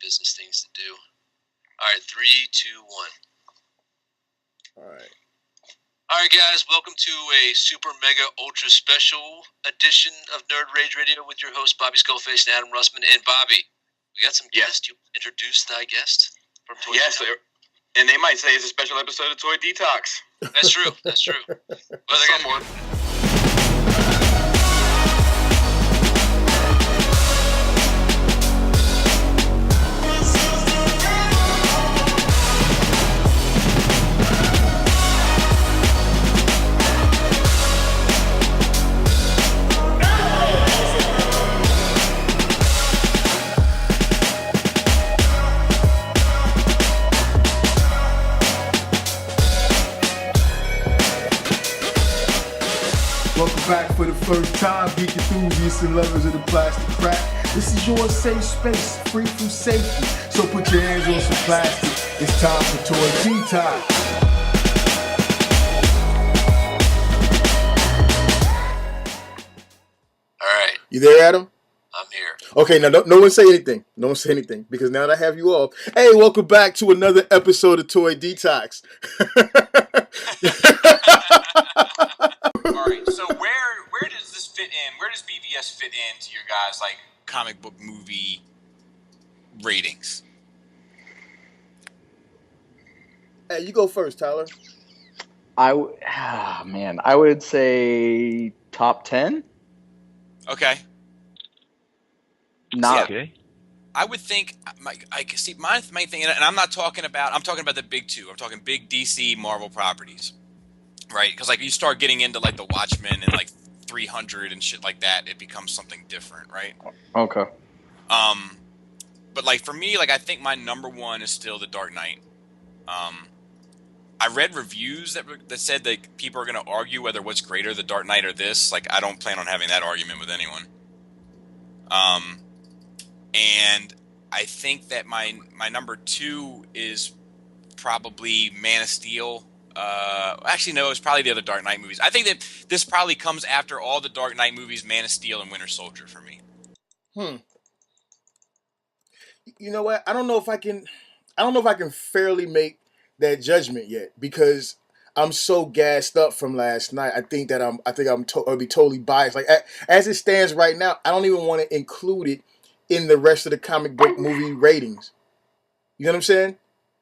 business things to do. All right, 3, 2, 1. All right. All right, guys, welcome to a super mega ultra special edition of Nerd Rage Radio with your host Bobby Skullface and Adam Russman. And Bobby, we got some guests. You introduce thy guest from Toy Yes, and they might say it's a special episode of Toy Detox. That's true. That's true. Well, Someone. Welcome back for the first time, geek enthusiasts and lovers of the plastic crack. This is your safe space, free from safety. So put your hands on some plastic. It's time for Toy Detox. all right, You there, Adam? I'm here. Okay, now no one say anything. No one say anything, because now that I have you all, hey, welcome back to another episode of Toy Detox. All right, so where does this fit in? Where does BVS fit into your guys' like comic book movie ratings? Hey, you go first, Tyler. I would say top 10. Okay. Not okay. I would think my main thing, and I'm talking about the big two. I'm talking big DC Marvel properties, right? Because like you start getting into like the Watchmen and like 300 and shit like that, it becomes something different, right? Okay. But like for me, like I think my number one is still The Dark Knight. I read reviews that said that people are going to argue whether what's greater, The Dark Knight or this. Like I don't plan on having that argument with anyone. And I think that my number two is probably Man of Steel. Actually, no, it's probably the other Dark Knight movies. I think that this probably comes after all the Dark Knight movies, Man of Steel and Winter Soldier for me. You know what? I don't know if I can fairly make that judgment yet, because I'm so gassed up from last night. I'll be totally biased. Like as it stands right now, I don't even want to include it in the rest of the comic book movie ratings. You know what I'm saying?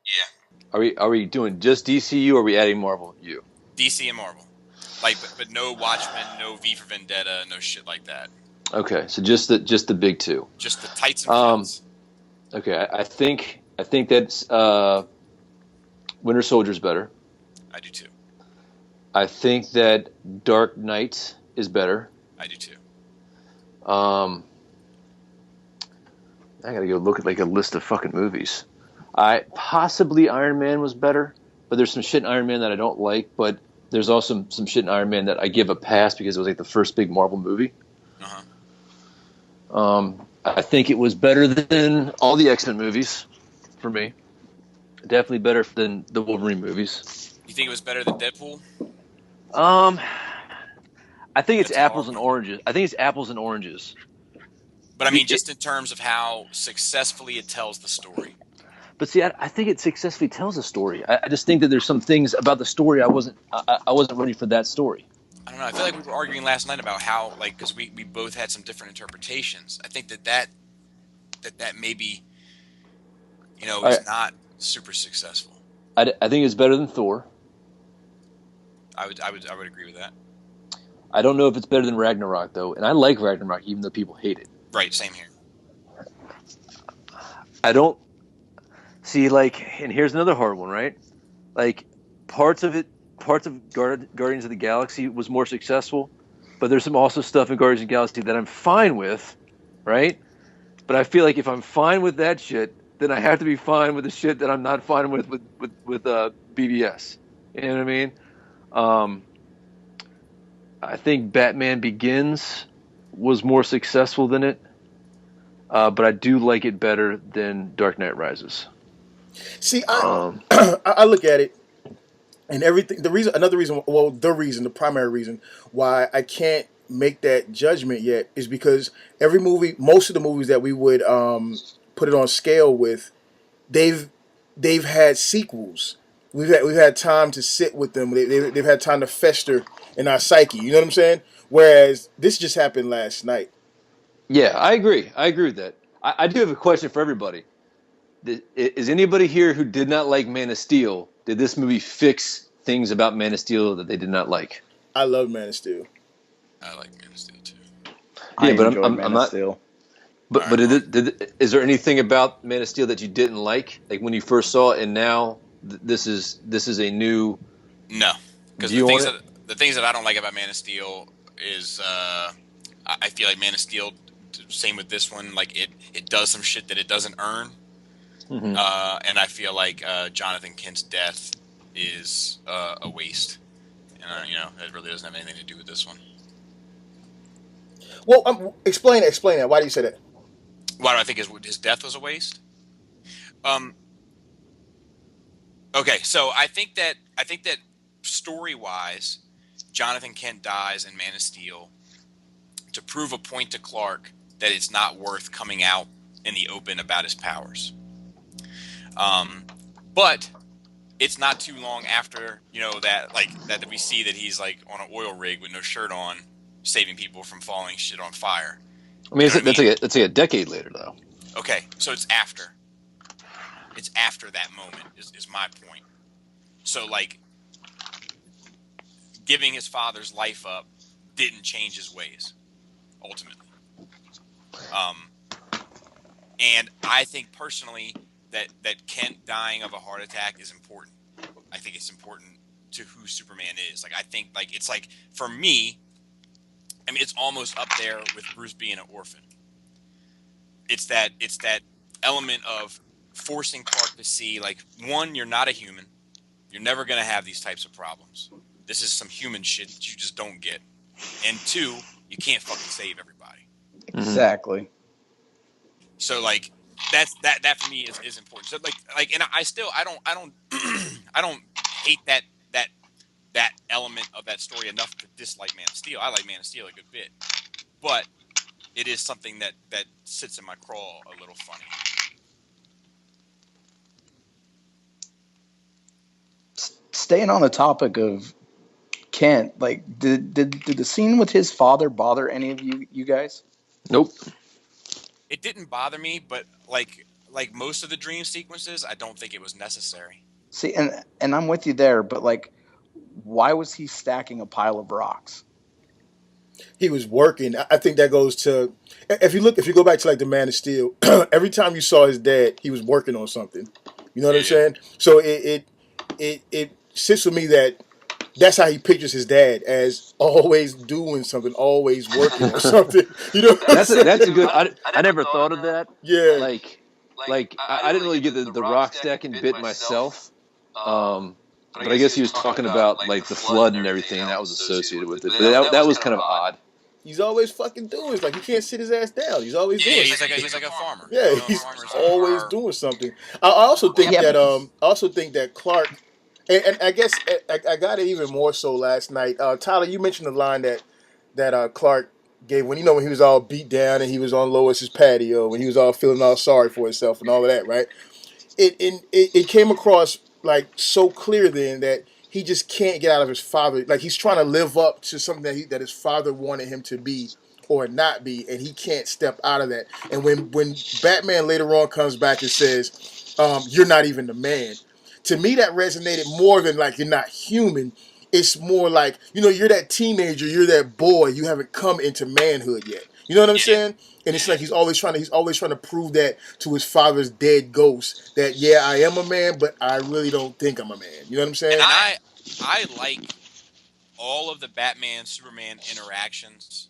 Yeah. Are we doing just DCU, or are we adding Marvel? DC and Marvel, like, but no Watchmen, no V for Vendetta, no shit like that. Okay, so just the big two. Just the tights and fins. Okay, I think that's Winter Soldier's better. I do too. I think that Dark Knight is better. I do too. I gotta go look at like a list of fucking movies. Possibly Iron Man was better, but there's some shit in Iron Man that I don't like. But there's also some shit in Iron Man that I give a pass because it was like the first big Marvel movie. I think it was better than all the X-Men movies for me. Definitely better than the Wolverine movies. You think it was better than Deadpool? I think it's apples and oranges. But I mean, just in terms of how successfully it tells the story. But see, I think it successfully tells a story. I just think that there's some things about the story I wasn't ready for that story. I don't know. I feel like we were arguing last night about how, like, because we both had some different interpretations. I think that maybe, is not super successful. I think it's better than Thor. I would agree with that. I don't know if it's better than Ragnarok though, and I like Ragnarok even though people hate it. Right, same here. I don't see, like, and here's another hard one, right? Like parts of Guardians of the Galaxy was more successful, but there's some also stuff in Guardians of the Galaxy that I'm fine with, right? But I feel like if I'm fine with that shit, then I have to be fine with the shit that I'm not fine with BVS. You know what I mean? I think Batman Begins was more successful than it, but I do like it better than Dark Knight Rises. See, I look at it, and everything. The primary reason why I can't make that judgment yet is because most of the movies that we would put it on scale with, they've had sequels. We've had time to sit with them. They've had time to fester in our psyche. You know what I'm saying? Whereas this just happened last night. Yeah, I agree. I agree with that. I do have a question for everybody. Is anybody here who did not like Man of Steel? Did this movie fix things about Man of Steel that they did not like? I love Man of Steel. I like Man of Steel too. I Yeah, but enjoyed I'm Man of not. Steel. But is there anything about Man of Steel that you didn't like when you first saw it, and now this is a new? No, because the things that I don't like about Man of Steel is I feel like Man of Steel, same with this one, like it does some shit that it doesn't earn. Mm-hmm. And I feel like Jonathan Kent's death is a waste, and that really doesn't have anything to do with this one. Well, explain that. Why do you say that? Why do I think his death was a waste? Okay, so I think that story-wise, Jonathan Kent dies in Man of Steel to prove a point to Clark that it's not worth coming out in the open about his powers. But it's not too long after that we see that he's like on an oil rig with no shirt on, saving people from falling shit on fire. I mean, that's like a decade later, though. Okay, so it's after. It's after that moment is my point. So, like, giving his father's life up didn't change his ways, ultimately. And I think personally that Kent dying of a heart attack is important. I think it's important to who Superman is. Like, I think, like, it's like, for me, I mean, it's almost up there with Bruce being an orphan. It's that element of forcing Clark to see, like, one, you're not a human. You're never going to have these types of problems. This is some human shit that you just don't get. And two, you can't fucking save everybody. Exactly. So, like, that for me is important. So, like, and I don't I don't hate that element of that story enough to dislike Man of Steel. I like Man of Steel a good bit, but it is something that sits in my craw a little funny. Staying on the topic of Kent, like, did the scene with his father bother any of you guys? Nope. It didn't bother me, but like most of the dream sequences, I don't think it was necessary. See, and I'm with you there, but like, why was he stacking a pile of rocks? He was working. I think that goes to, if you go back to like the Man of Steel, every time you saw his dad, he was working on something. You know what I'm saying? So it sits with me that that's how he pictures his dad, as always doing something, always working on something. You know, that's a good. I never thought of that. Yeah, like I didn't really get the rock stacking bit myself. But I guess he was talking about like the flood and everything that was associated with it. But that was kind of odd. He's always fucking doing. It's like he can't sit his ass down. He's always doing. He's like a farmer. Yeah, he's always doing something. I also think that Clark, and I guess I got it even more so last night. Tyler, you mentioned the line that Clark gave when he was all beat down and he was on Lois's patio when he was all feeling all sorry for himself and all of that, right? It came across like so clear then that he just can't get out of his father. Like, he's trying to live up to something that his father wanted him to be or not be, and he can't step out of that. And when Batman later on comes back and says, "You're not even the man," to me that resonated more than like you're not human. It's more like, you're that teenager, you're that boy, you haven't come into manhood yet. You know what I'm saying? And it's like he's always trying to prove that to his father's dead ghost that, yeah, I am a man, but I really don't think I'm a man. You know what I'm saying? And I like all of the Batman Superman interactions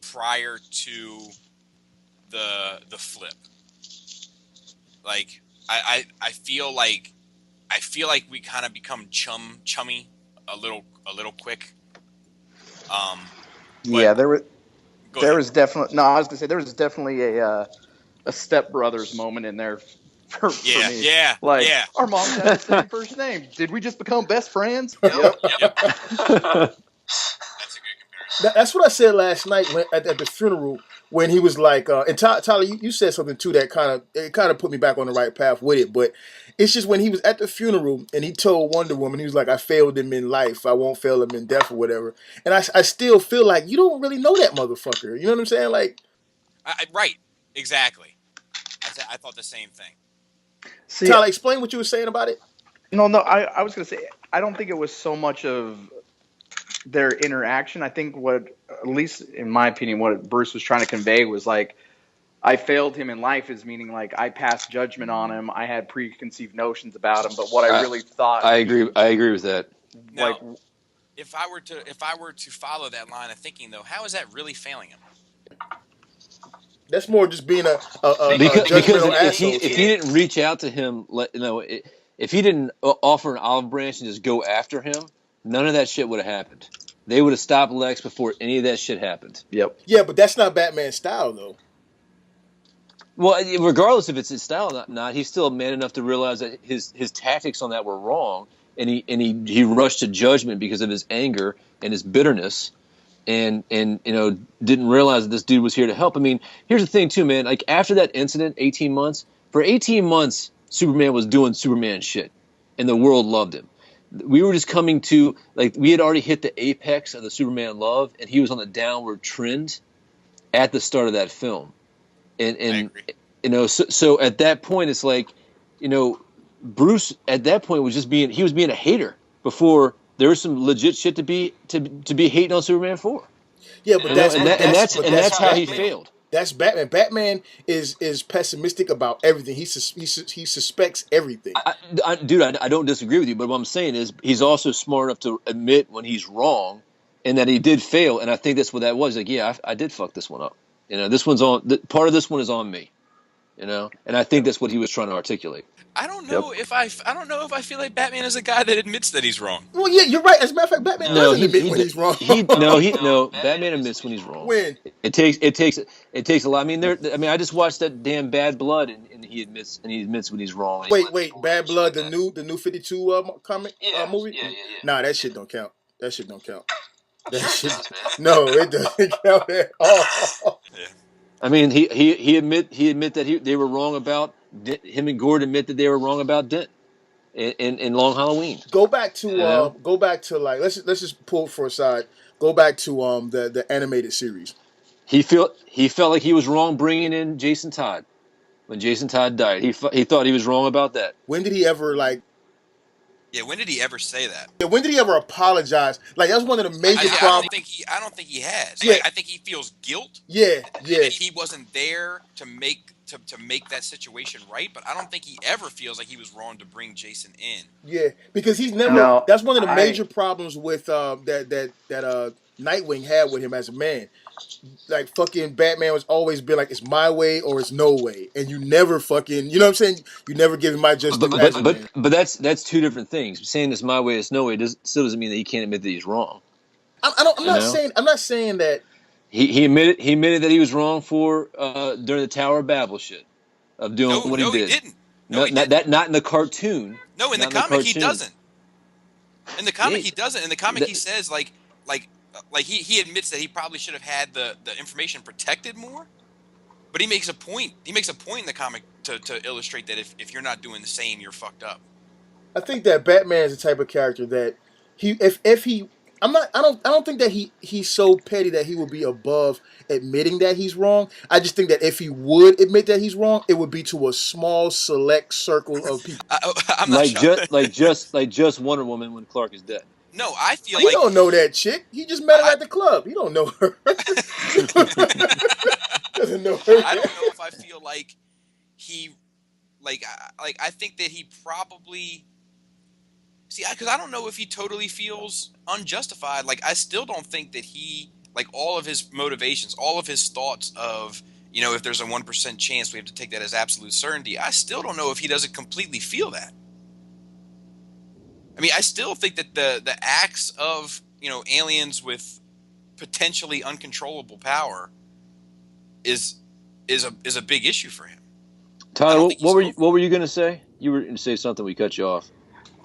prior to the flip. Like I feel like we kind of become chummy a little quick. Yeah, there was definitely a Step Brothers moment in there for me. Yeah. Like, yeah. Our moms had the same first name. Did we just become best friends? Yep. Yep. That's a good comparison. That's what I said last night at the funeral when he was like, and Tyler, you said something too that kind of put me back on the right path with it. But it's just when he was at the funeral and he told Wonder Woman, he was like, "I failed him in life. I won't fail him in death or whatever." And I still feel like you don't really know that motherfucker. You know what I'm saying? Like, right, exactly. I thought the same thing. See, Tyler, explain what you were saying about it. no, I was gonna say I don't think it was so much of their interaction. I think what, at least in my opinion, what Bruce was trying to convey was like, I failed him in life, is meaning like I passed judgment on him. I had preconceived notions about him, but what I really thought. I agree with that. Like, Now, if I were to follow that line of thinking, though, how is that really failing him? That's more just being a Because judgmental if asshole. he didn't reach out to him, if he didn't offer an olive branch and just go after him, none of that shit would have happened. They would have stopped Lex before any of that shit happened. yep. Yeah, but that's not Batman's style, though. Well, regardless if it's his style or not, he's still man enough to realize that his tactics on that were wrong, and he rushed to judgment because of his anger and his bitterness. And didn't realize that this dude was here to help. I mean, here's the thing too, man. Like after that incident, 18 months, Superman was doing Superman shit, and the world loved him. We were just coming to, like, we had already hit the apex of the Superman love, and he was on the downward trend at the start of that film. And so at that point, it's like, Bruce at that point was being a hater before. There was some legit shit to be hating on Superman for. Yeah, but that's how he failed. That's Batman. Batman is pessimistic about everything. He suspects everything. Dude, I don't disagree with you, but what I'm saying is he's also smart enough to admit when he's wrong and that he did fail. And I think that's what that was. Like, yeah, I did fuck this one up. This one's on. Part of this one is on me. And I think that's what he was trying to articulate. I don't know if I feel like Batman is a guy that admits that he's wrong. Well, yeah, you're right. As a matter of fact, Batman doesn't admit when he's wrong. Batman admits when he's wrong. When it takes a lot. I mean, I just watched that damn Bad Blood, and he admits when he's wrong. Wait, Bad Blood, the new 52 comic movie? Yeah. Nah, that shit don't count. That shit don't count. No, it doesn't count at all. Yeah. I mean, he admit that they were wrong about him, and Gordon admit that they were wrong about Dent in Long Halloween. Go back to like let's just pull for a side. Go back to the animated series. He felt like he was wrong bringing in Jason Todd when Jason Todd died. He thought he was wrong about that. When did he ever Yeah, when did he ever say that? Yeah, when did he ever apologize? Like that's one of the major problems. I don't think he has. Yeah. I think he feels guilt. Yeah. That he wasn't there to make that situation right, but I don't think he ever feels like he was wrong to bring Jason in. Yeah, because he's never. No, that's one of the major problems with that Nightwing had with him as a man. Like fucking Batman was always been like, it's my way or it's no way, and you never fucking, you know what I'm saying? You never give him my just. But that's two different things. Saying it's my way, it's no way still doesn't mean that he can't admit that he's wrong. I'm not saying that. He admitted that he was wrong for during the Tower of Babel shit of doing what he did. He didn't. Not in the cartoon. No, in the comic he doesn't. In the comic he doesn't. In the comic he says like he admits that he probably should have had the information protected more. But he makes a point. He makes a point in the comic to illustrate that if you're not doing the same, you're fucked up. I think that Batman is the type of character that I don't think that he's so petty that he would be above admitting that he's wrong. I just think that if he would admit that he's wrong, it would be to a small select circle of people. I'm not just Wonder Woman when Clark is dead. No, I feel he don't know that chick. He just met her at the club. He don't know her. Doesn't know her. I don't know if I feel like he I think that he probably. See, because I don't know if he totally feels unjustified. Like, I still don't think that he, like, all of his motivations, all of his thoughts of, if there's a 1% chance, we have to take that as absolute certainty. I still don't know if he doesn't completely feel that. I mean, I still think that the acts of, aliens with potentially uncontrollable power is a big issue for him. Tyler, what were you going to say? You were going to say something. We cut you off.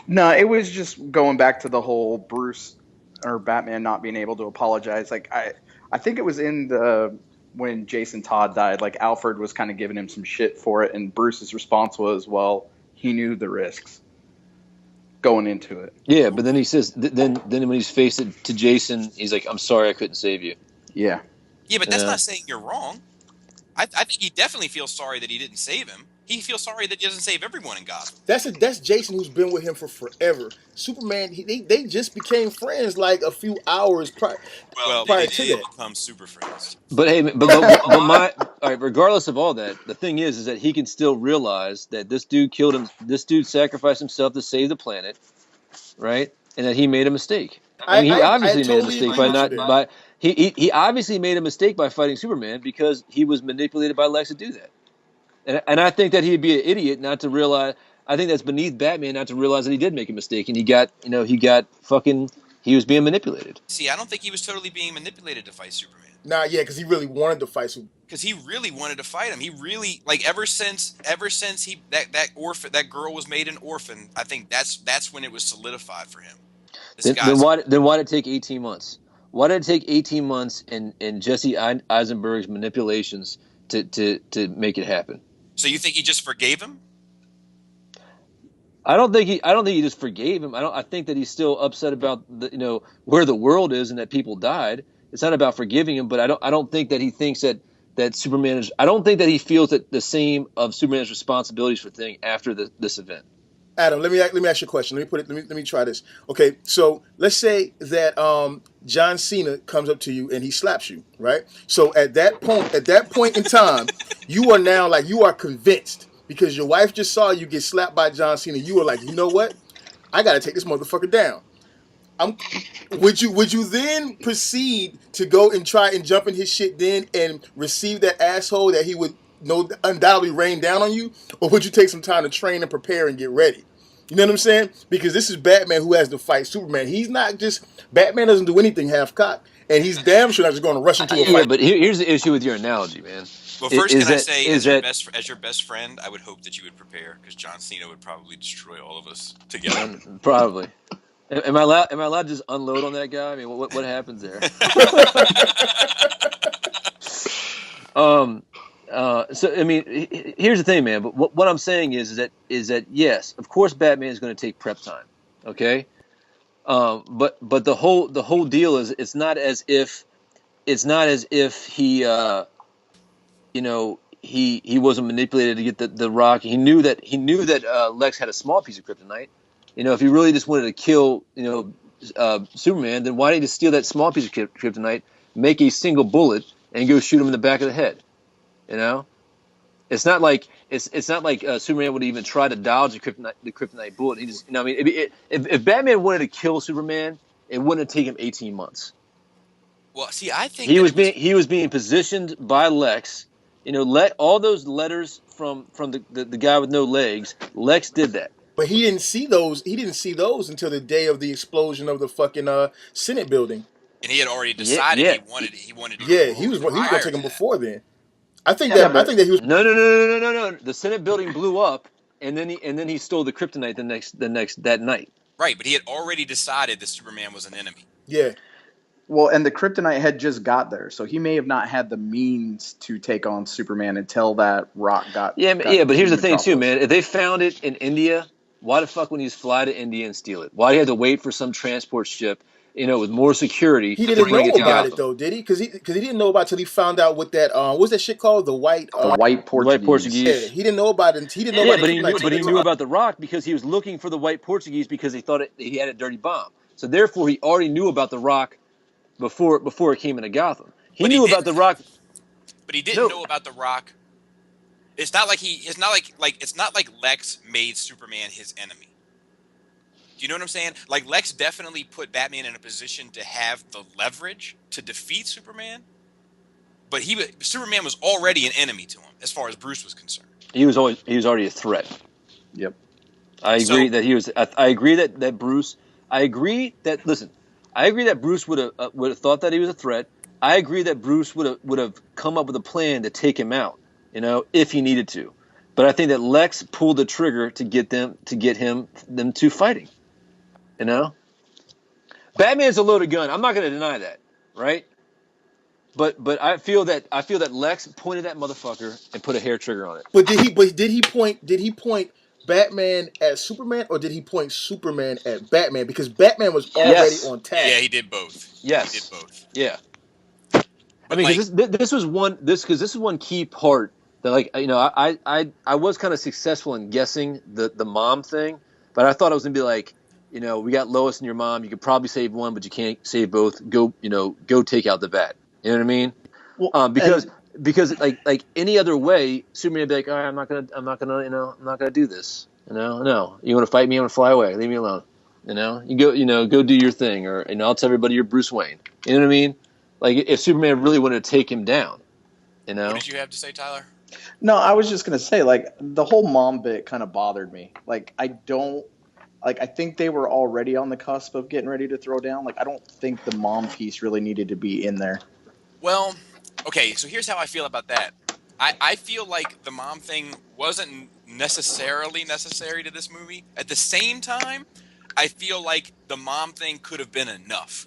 No, it was just going back to the whole Bruce or Batman not being able to apologize. Like I think it was in the when Jason Todd died, like Alfred was kind of giving him some shit for it, and Bruce's response was, well, he knew the risks going into it. Yeah, but then he says, then when he's faced it to Jason, he's like, "I'm sorry, I couldn't save you." Yeah. Yeah, but that's not saying you're wrong. I think he definitely feels sorry that he didn't save him. He feels sorry that he doesn't save everyone in Gotham. That's Jason, who's been with him for forever. Superman, they just became friends like a few hours prior They to did that. become super friends. But hey, but my all right. Regardless of all that, the thing is that he can still realize that this dude killed him. This dude sacrificed himself to save the planet, right? And that he made a mistake. I mean, he obviously made a mistake by not by he obviously made a mistake by fighting Superman because he was manipulated by Lex to do that. And I think that he'd be an idiot not to realize. I think that's beneath Batman not to realize that he did make a mistake and he was being manipulated. See, I don't think he was totally being manipulated to fight Superman. Nah, yeah, because he really wanted to fight Superman. Because he really wanted to fight him. He really, like, ever since he that girl was made an orphan, I think that's when it was solidified for him. Then why did it take 18 months? Why did it take 18 months and Jesse Eisenberg's manipulations to make it happen? So you think he just forgave him? I don't think he just forgave him. I think that he's still upset about where the world is and that people died. It's not about forgiving him, but I don't think that he thinks that Superman is. I don't think that he feels that the same of Superman's responsibilities for thing after this event. Adam, let me ask you a question. Let me try this. Okay, so let's say that John Cena comes up to you and he slaps you, right? So at that point in time, you are convinced because your wife just saw you get slapped by John Cena. You were like, you know what? I got to take this motherfucker down. Would you then proceed to go and try and jump in his shit then and receive that asshole that he would undoubtedly rain down on you? Or would you take some time to train and prepare and get ready? You know what I'm saying? Because this is Batman who has to fight Superman. He's not just... Batman doesn't do anything half-cocked. And he's damn sure not just going to rush into a fight. Yeah, but here's the issue with your analogy, man. Well, first, as your best friend, I would hope that you would prepare, because John Cena would probably destroy all of us together. Probably. Am I allowed to just unload on that guy? I mean, what happens there? So I mean, here's the thing, man. But what I'm saying is that yes, of course, Batman is going to take prep time. Okay, but the whole deal is it's not as if he he wasn't manipulated to get the rock. He knew that Lex had a small piece of kryptonite. If he really just wanted to kill Superman, then why didn't he just steal that small piece of kryptonite, make a single bullet, and go shoot him in the back of the head? It's not like Superman would even try to dodge the kryptonite bullet. He just, if Batman wanted to kill Superman, it wouldn't have taken him 18 months. Well, see, I think he was being positioned by Lex. Let all those letters from the guy with no legs. Lex did that. But he didn't see those. He didn't see those until the day of the explosion of the fucking Senate building. And he had already decided he wanted to. Yeah, he was going to take him before then. I think that he was. No. The Senate building blew up, and then he stole the kryptonite that night. Right, but he had already decided that Superman was an enemy. Yeah. Well, and the kryptonite had just got there, so he may have not had the means to take on Superman until that rock got. Yeah, but here's the thing too, man. If they found it in India, why the fuck wouldn't he fly to India and steal it? Why do you have to wait for some transport ship, with more security? He didn't know about it though, did he? Because he didn't know about it till he found out what that what's that shit called? The white Portuguese. Yeah, he didn't know about it. He didn't know about it. But he knew about the rock because he was looking for the white Portuguese because he thought he had a dirty bomb. So therefore, he already knew about the rock before it came into Gotham. He knew about the rock, but he didn't know about the rock. It's not like Lex made Superman his enemy. Do you know what I'm saying? Like, Lex definitely put Batman in a position to have the leverage to defeat Superman, but Superman was already an enemy to him as far as Bruce was concerned. He was already a threat. Yep. I agree that he was. I agree that Bruce. I agree that Bruce would have thought that he was a threat. I agree that Bruce would have come up with a plan to take him out, if he needed to. But I think that Lex pulled the trigger to get them to fighting. Batman's a loaded gun. I'm not going to deny that, right? But I feel that Lex pointed that motherfucker and put a hair trigger on it. But did he point Batman at Superman, or did he point Superman at Batman? Because Batman was already on tag. Yeah, he did both. Yes, he did both. Yeah. But I mean, this is one key part that, like, you know, I was kind of successful in guessing the mom thing, but I thought it was gonna be like, you know, we got Lois and your mom. You could probably save one, but you can't save both. Go take out the bat. You know what I mean? Well, because like any other way, Superman would be like, all right, I'm not gonna do this. No. You want to fight me? I'm gonna fly away. Leave me alone. Go do your thing, or I'll tell everybody you're Bruce Wayne. You know what I mean? Like, if Superman really wanted to take him down, What did you have to say, Tyler? No, I was just gonna say, like, the whole mom bit kind of bothered me. Like, I think they were already on the cusp of getting ready to throw down. Like, I don't think the mom piece really needed to be in there. Well, okay, so here's how I feel about that. I feel like the mom thing wasn't necessarily necessary to this movie. At the same time, I feel like the mom thing could have been enough.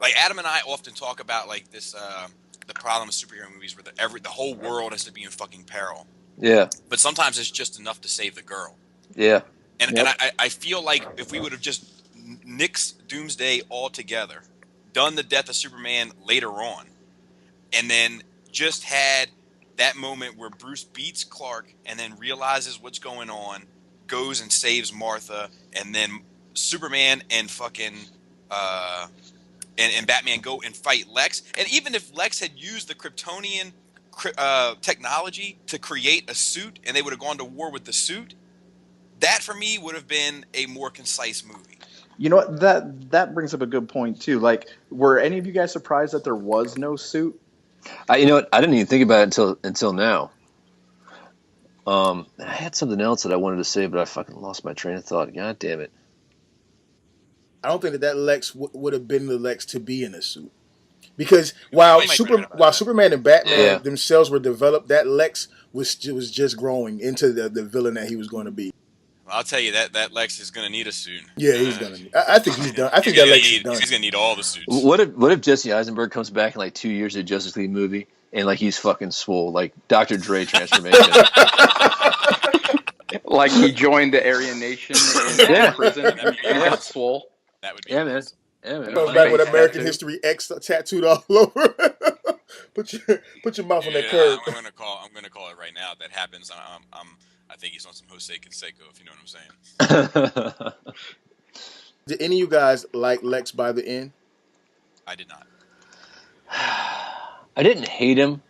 Like, Adam and I often talk about, like, this the problem with superhero movies where the whole world has to be in fucking peril. Yeah. But sometimes it's just enough to save the girl. Yeah. And I feel like if we would have just nixed Doomsday altogether, done the death of Superman later on, and then just had that moment where Bruce beats Clark and then realizes what's going on, goes and saves Martha, and then Superman and fucking and Batman go and fight Lex. And even if Lex had used the Kryptonian technology to create a suit, and they would have gone to war with the suit, that for me would have been a more concise movie. You know what? That brings up a good point too. Like, were any of you guys surprised that there was no suit? You know what? I didn't even think about it until now. I had something else that I wanted to say, but I fucking lost my train of thought. God damn it. I don't think that Lex would have been the Lex to be in a suit. Because while Superman and Batman themselves were developed, that Lex was just growing into the villain that he was going to be. I'll tell you that Lex is going to need a suit. Yeah, he's going to need. I think he's done. I think that Lex is done. He's going to need all the suits. What if Jesse Eisenberg comes back in like 2 years of Justice League movie and like he's fucking swole, like Dr. Dre transformation? Like he joined the Aryan Nation in prison and got swole. That would be man. Yeah, man. Comes back with American History X tattooed all over. put your mouth on that curb. I'm gonna call it right now. If that happens, I think he's on some Jose Canseco, if you know what I'm saying. Did any of you guys like Lex by the end? I did not. I didn't hate him.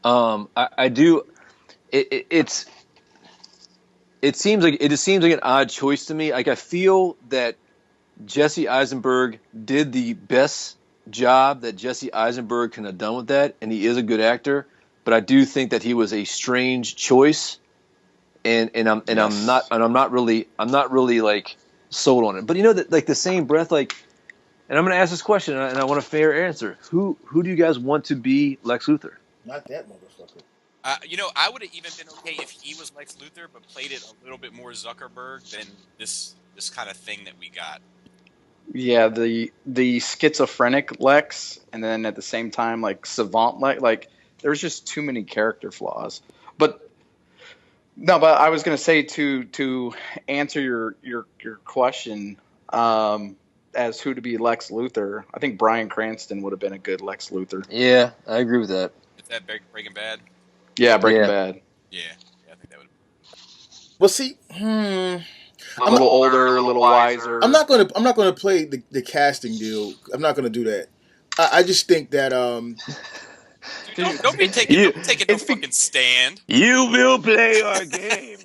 I do. It seems like an odd choice to me. Like, I feel that Jesse Eisenberg did the best job that Jesse Eisenberg can have done with that, and he is a good actor. But I do think that he was a strange choice, and I'm not really like sold on it. But you know that, like, the same breath, like, and I'm going to ask this question, and I want a fair answer. Who do you guys want to be Lex Luthor? Not that motherfucker. I would have even been okay if he was Lex Luthor, but played it a little bit more Zuckerberg than this kind of thing that we got. Yeah, the schizophrenic Lex, and then at the same time, like, savant Lex. Like, there's just too many character flaws. But I was gonna say to answer your question, as who to be Lex Luthor, I think Bryan Cranston would have been a good Lex Luthor. Yeah, I agree with that. Is that Breaking Bad? Yeah, Breaking Bad. Yeah, I think that would. Well, see, A little older, a little wiser. I'm not gonna play the casting deal. I'm not gonna do that. I just think that Dude, don't be taking no fucking stand. You will play our game.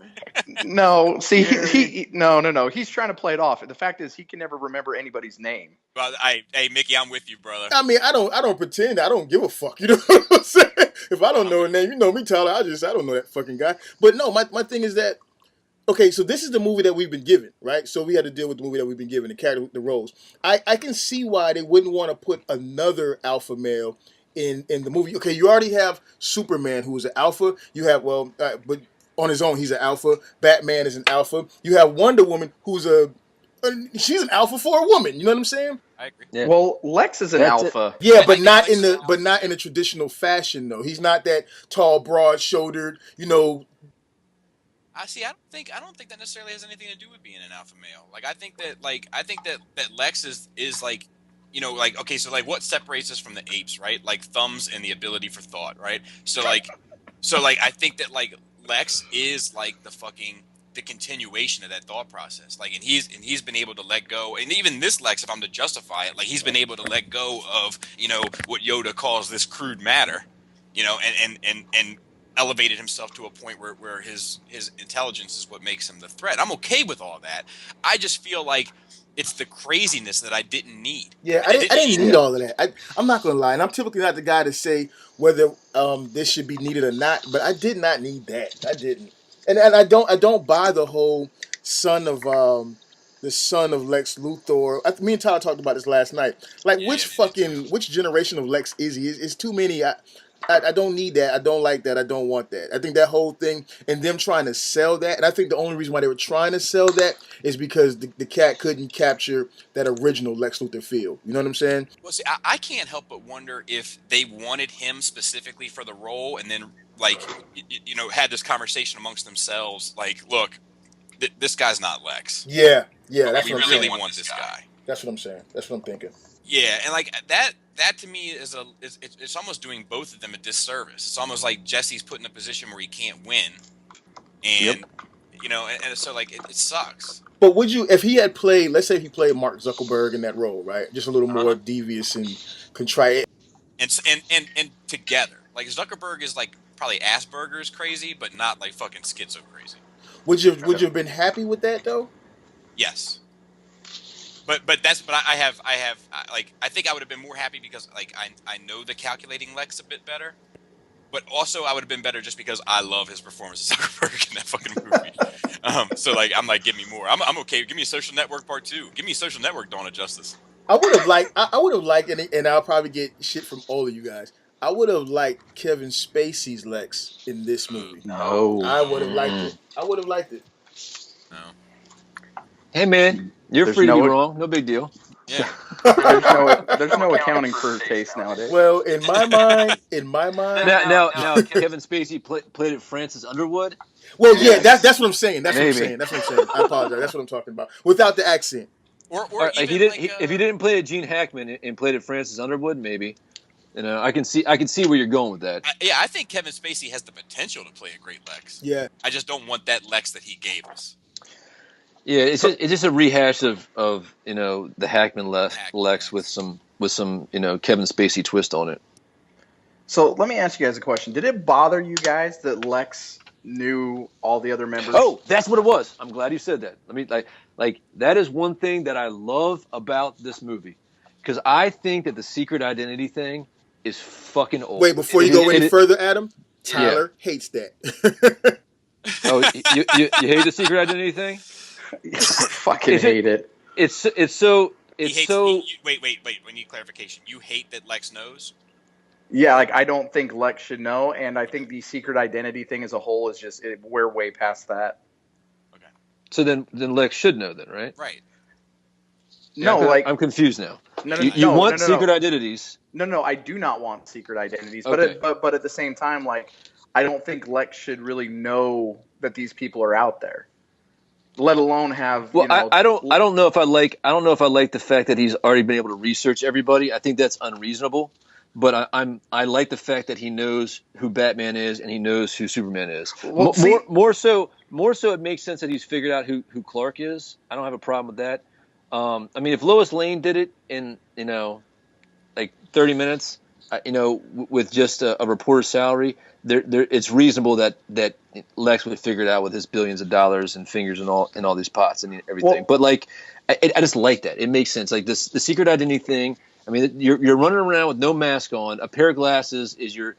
No, see, no. He's trying to play it off. The fact is, he can never remember anybody's name. Well, hey, Mickey, I'm with you, brother. I mean, I don't pretend. I don't give a fuck. You know what I'm saying? If I don't know a name, you know me, Tyler. I don't know that fucking guy. But no, my thing is that, okay, so this is the movie that we've been given, right? So we had to deal with the movie that we've been given, the character, the roles. I can see why they wouldn't want to put another alpha male in the movie. Okay, you already have Superman, who is an alpha. You have, but on his own, he's an alpha. Batman is an alpha. You have Wonder Woman, who's a She's an alpha for a woman. You know what I'm saying? I agree. Yeah. Well, Lex is an That's alpha. Yeah, I but think not Lex in is the an but alpha, not too. in a traditional fashion though. He's not that tall, broad-shouldered. You know. I see. I don't think that necessarily has anything to do with being an alpha male. Like I think that Lex is like, like, okay, so like what separates us from the apes, right? Like thumbs and the ability for thought, right? So like I think that like Lex is like the continuation of that thought process. Like and he's been able to let go, and even this Lex, if I'm to justify it, like he's been able to let go of what Yoda calls this crude matter, and elevated himself to a point where his intelligence is what makes him the threat. I'm okay with all that. I just feel like it's the craziness that I didn't need. Yeah, I didn't need all of that. I'm not gonna lie, and I'm typically not the guy to say whether this should be needed or not. But I did not need that. I didn't, and I don't buy the whole son of the son of Lex Luthor. Me and Tyler talked about this last night. Like, Yeah, which generation of Lex is he? It's too many. I don't need that. I don't like that. I don't want that. I think that whole thing and them trying to sell that, and I think the only reason why they were trying to sell that is because the cat couldn't capture that original Lex Luthor feel. You know what I'm saying? Well, see, I can't help but wonder if they wanted him specifically for the role, and then like had this conversation amongst themselves. Like, look, this guy's not Lex. Yeah. But That's we what I'm really saying. want this guy. That's what I'm saying. That's what I'm thinking. Yeah, and like that to me is it's almost doing both of them a disservice. It's almost like Jesse's put in a position where he can't win, and and so like it sucks. But would you, if he had played, let's say he played Mark Zuckerberg in that role, right? Just a little more devious and contrite, and together, like Zuckerberg is like probably Asperger's crazy, but not like fucking schizo crazy. Would you have been happy with that though? Yes. But I think I would have been more happy because like I know the calculating Lex a bit better, but also I would have been better just because I love his performance as Zuckerberg in that fucking movie. So like I'm like, give me more. I'm okay. Give me a Social Network Part 2. Give me a Social Network Dawn of Justice. I would have liked, and I'll probably get shit from all of you guys. I would have liked Kevin Spacey's Lex in this movie. No, I would have liked it. I would have liked it. No. Hey man, you're There's free to no- be wrong. No big deal. Yeah. there's no accounting for taste nowadays. Well, in my mind, Now, Kevin Spacey played it Francis Underwood. well, yeah, that's what I'm saying. That's Maybe. what I'm saying. I apologize. That's what I'm talking about. Without the accent. Or If even he didn't, like, if he didn't play it Gene Hackman and played it Francis Underwood, maybe. I can see where you're going with that. I think Kevin Spacey has the potential to play a great Lex. Yeah. I just don't want that Lex that he gave us. Yeah, it's just a rehash of the Hackman Lex with some Kevin Spacey twist on it. So let me ask you guys a question. Did it bother you guys that Lex knew all the other members? Oh, that's what it was. I'm glad you said that. I mean, like that is one thing that I love about this movie, because I think that the secret identity thing is fucking old. Wait, before you go any further, Adam, Tyler hates that. Oh, you hate the secret identity thing? I fucking hate it. It's so. Wait. We need clarification. You hate that Lex knows? Yeah, like I don't think Lex should know, and I think the secret identity thing as a whole is just we're way past that. Okay. So then Lex should know then, right? Right. No, Yeah, like I'm confused now. No, you want secret identities? No, I do not want secret identities. Okay. But at the same time, like I don't think Lex should really know that these people are out there, let alone have. Well, I don't know if I like the fact that he's already been able to research everybody. I think that's unreasonable. But I like the fact that he knows who Batman is and he knows who Superman is. Well, more so, it makes sense that he's figured out who Clark is. I don't have a problem with that. I mean, if Lois Lane did it in like 30 minutes, with just a reporter's salary, it's reasonable that Lex would figure it out with his billions of dollars and fingers and all these pots and everything. Well, but like, I just like that. It makes sense. Like the secret identity thing. I mean, you're running around with no mask on. A pair of glasses is your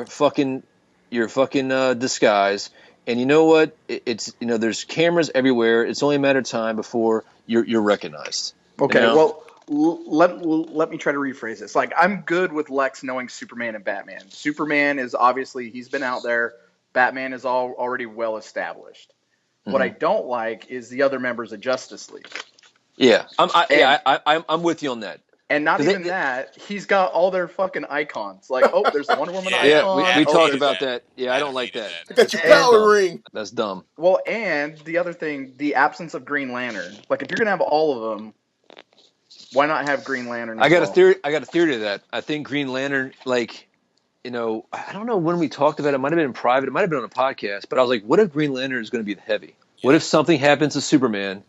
fucking disguise. And you know what? It's there's cameras everywhere. It's only a matter of time before you're recognized. Okay, You know? well, let me try to rephrase this. Like, I'm good with Lex knowing Superman and Batman. Superman is obviously he's been out there. Batman is already well established. What I don't like is the other members of Justice League. Yeah, I'm with you on that. And not even that, he's got all their fucking icons. Like, oh, there's a Wonder Woman icon. We oh, talked there's about that. Yeah, I don't like hated that. I got your And- power ring. That's dumb. Well, and the other thing, the absence of Green Lantern. Like, if you're gonna have all of them, why not have Green Lantern? I got a theory to that. I think Green Lantern, like, I don't know when we talked about it. It might have been in private. It might have been on a podcast. But I was like, what if Green Lantern is going to be the heavy? What if something happens to Superman,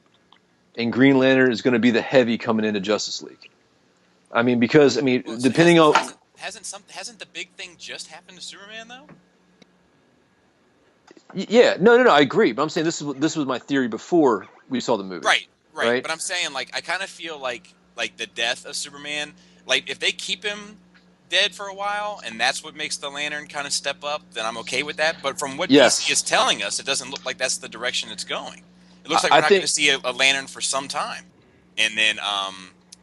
and Green Lantern is going to be the heavy coming into Justice League? I mean, because depending on hasn't the big thing just happened to Superman though? Yeah, no, I agree. But I'm saying this was my theory before we saw the movie. Right. But I'm saying, like, I kind of feel like the death of Superman, like, if they keep him dead for a while and that's what makes the Lantern kind of step up, then I'm okay with that. But from what DC is telling us, it doesn't look like that's the direction it's going. It looks like we're not going to see a Lantern for some time. And then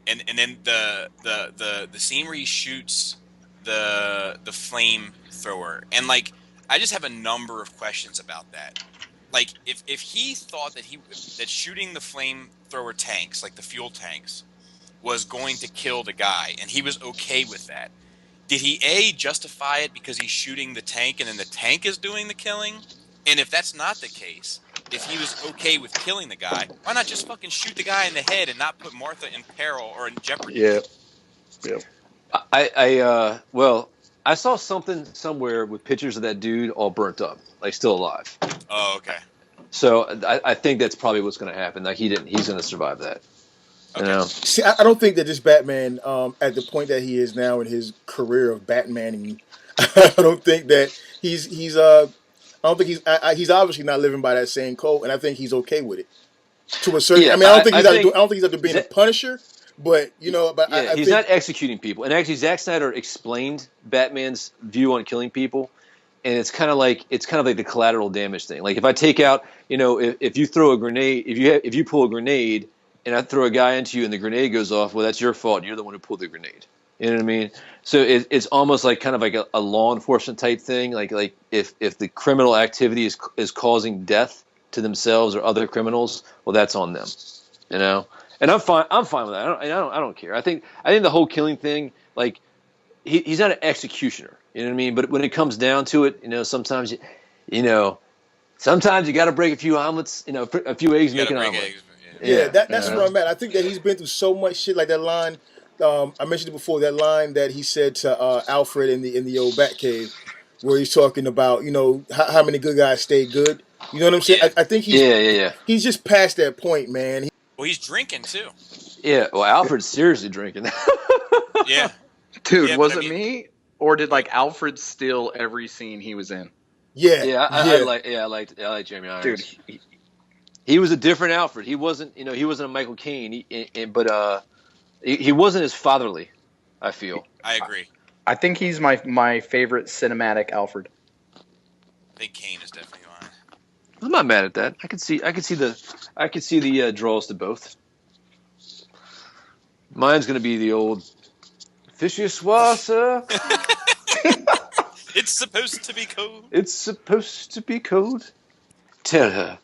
and then the scene where he shoots the flamethrower, and like, I just have a number of questions about that. Like, if he thought that shooting the flamethrower tanks, like the fuel tanks, was going to kill the guy, and he was okay with that, did he justify it because he's shooting the tank and then the tank is doing the killing? And if that's not the case, if he was okay with killing the guy, why not just fucking shoot the guy in the head and not put Martha in peril or in jeopardy? Yeah. I saw something somewhere with pictures of that dude all burnt up, like still alive. Oh, okay. So I think that's probably what's going to happen. Like, he's going to survive that. Okay. You know? See, I don't think that this Batman, at the point that he is now in his career of Batmaning, I don't think that he's obviously not living by that same code, and I think he's okay with it to a certain. Yeah, I don't think he's out there being a Punisher, but he's not executing people. And actually, Zack Snyder explained Batman's view on killing people, and it's kind of like the collateral damage thing. Like, if I take out, if you throw a grenade, if you pull a grenade, and I throw a guy into you and the grenade goes off, well, that's your fault. You're the one who pulled the grenade. You know what I mean? So it's almost like kind of like a law enforcement type thing. Like if the criminal activity is causing death to themselves or other criminals, well, that's on them. And I'm fine with that. I don't care. I think the whole killing thing, like, he's not an executioner. You know what I mean? But when it comes down to it, sometimes sometimes you got to break a few omelets. A few eggs make an omelet. Yeah, that's where I'm at. I think that he's been through so much shit. Like that line, I mentioned it before. That line that he said to Alfred in the old Batcave, where he's talking about how many good guys stay good. You know what I'm saying? Yeah. I think he's just past that point, man. Well, he's drinking too. Yeah. Well, Alfred's seriously drinking. Yeah. Dude, was it me, or did like Alfred steal every scene he was in? Yeah. I like Jeremy Irons. Dude, he was a different Alfred. He wasn't, he wasn't a Michael Caine. But he wasn't as fatherly, I feel. I agree. I think he's my favorite cinematic Alfred. I think Caine is definitely mine. I'm not mad at that. I could see the draws to both. Mine's gonna be the old Fischer-Swasser. It's supposed to be cold. It's supposed to be cold. Tell her.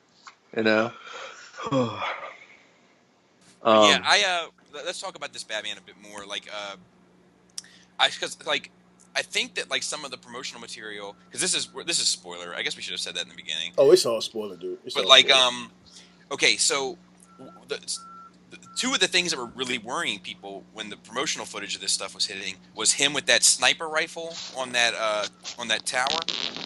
Let's talk about this Batman a bit more. Like, I think that, like, some of the promotional material, because this is spoiler. I guess we should have said that in the beginning. Oh, it's all spoiler, dude. Okay, so two of the things that were really worrying people when the promotional footage of this stuff was hitting was him with that sniper rifle on that tower.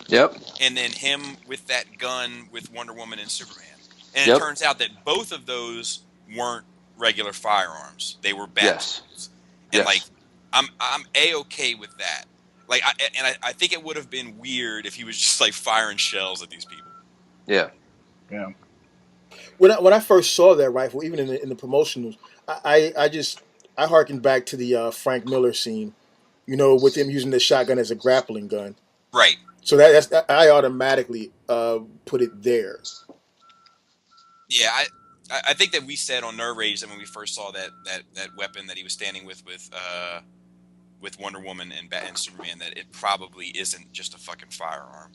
Yep. And then him with that gun with Wonder Woman and Superman. And it turns out that both of those weren't regular firearms; they were bat tools. And like, I'm A-okay with that. Like, I think it would have been weird if he was just like firing shells at these people. Yeah. Yeah. When I first saw that rifle, even in the promotionals, I harkened back to the Frank Miller scene, with him using the shotgun as a grappling gun. Right. So I automatically put it there. Yeah, I think that we said on Nerve Rage that when we first saw that weapon that he was standing with Wonder Woman and Superman, that it probably isn't just a fucking firearm.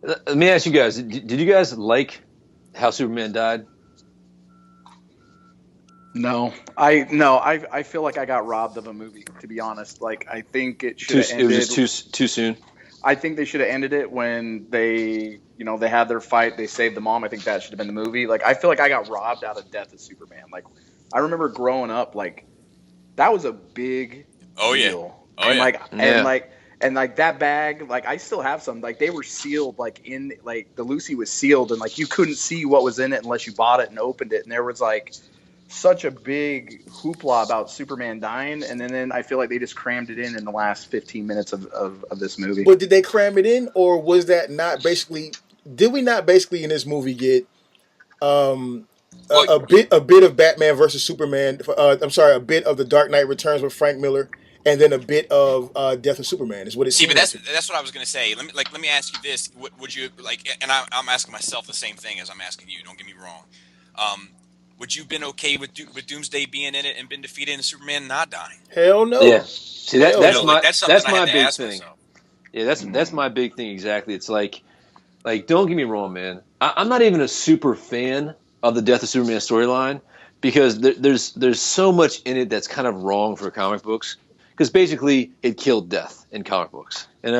Let me ask you guys: Did you guys like how Superman died? No, I feel like I got robbed of a movie. To be honest, like I think it should have It was ended. just too soon. I think they should have ended it when they had their fight. They saved the mom. I think that should have been the movie. Like I feel like I got robbed out of Death of Superman. Like I remember growing up, like that was a big deal. And like that bag, like I still have some. Like they were sealed, like in like the Lucy was sealed, and like you couldn't see what was in it unless you bought it and opened it. And there was like such a big hoopla about Superman dying, and then I feel like they just crammed it in the last 15 minutes of this movie. But did they cram it in, or was that not basically? Did we not basically in this movie get a bit of Batman versus Superman? I'm sorry, a bit of the Dark Knight Returns with Frank Miller, and then a bit of Death of Superman is what it See, seemed but like. that's what I was gonna say. Let me ask you this: would you like? And I'm asking myself the same thing as I'm asking you. Don't get me wrong. Would you have been okay with Doomsday being in it and been defeated and Superman not dying? Hell no. Yeah. See that's that's my big thing. Myself. Yeah, that's my big thing exactly. It's like don't get me wrong, man. I'm not even a super fan of the Death of Superman storyline because there's so much in it that's kind of wrong for comic books. Because basically it killed death in comic books, and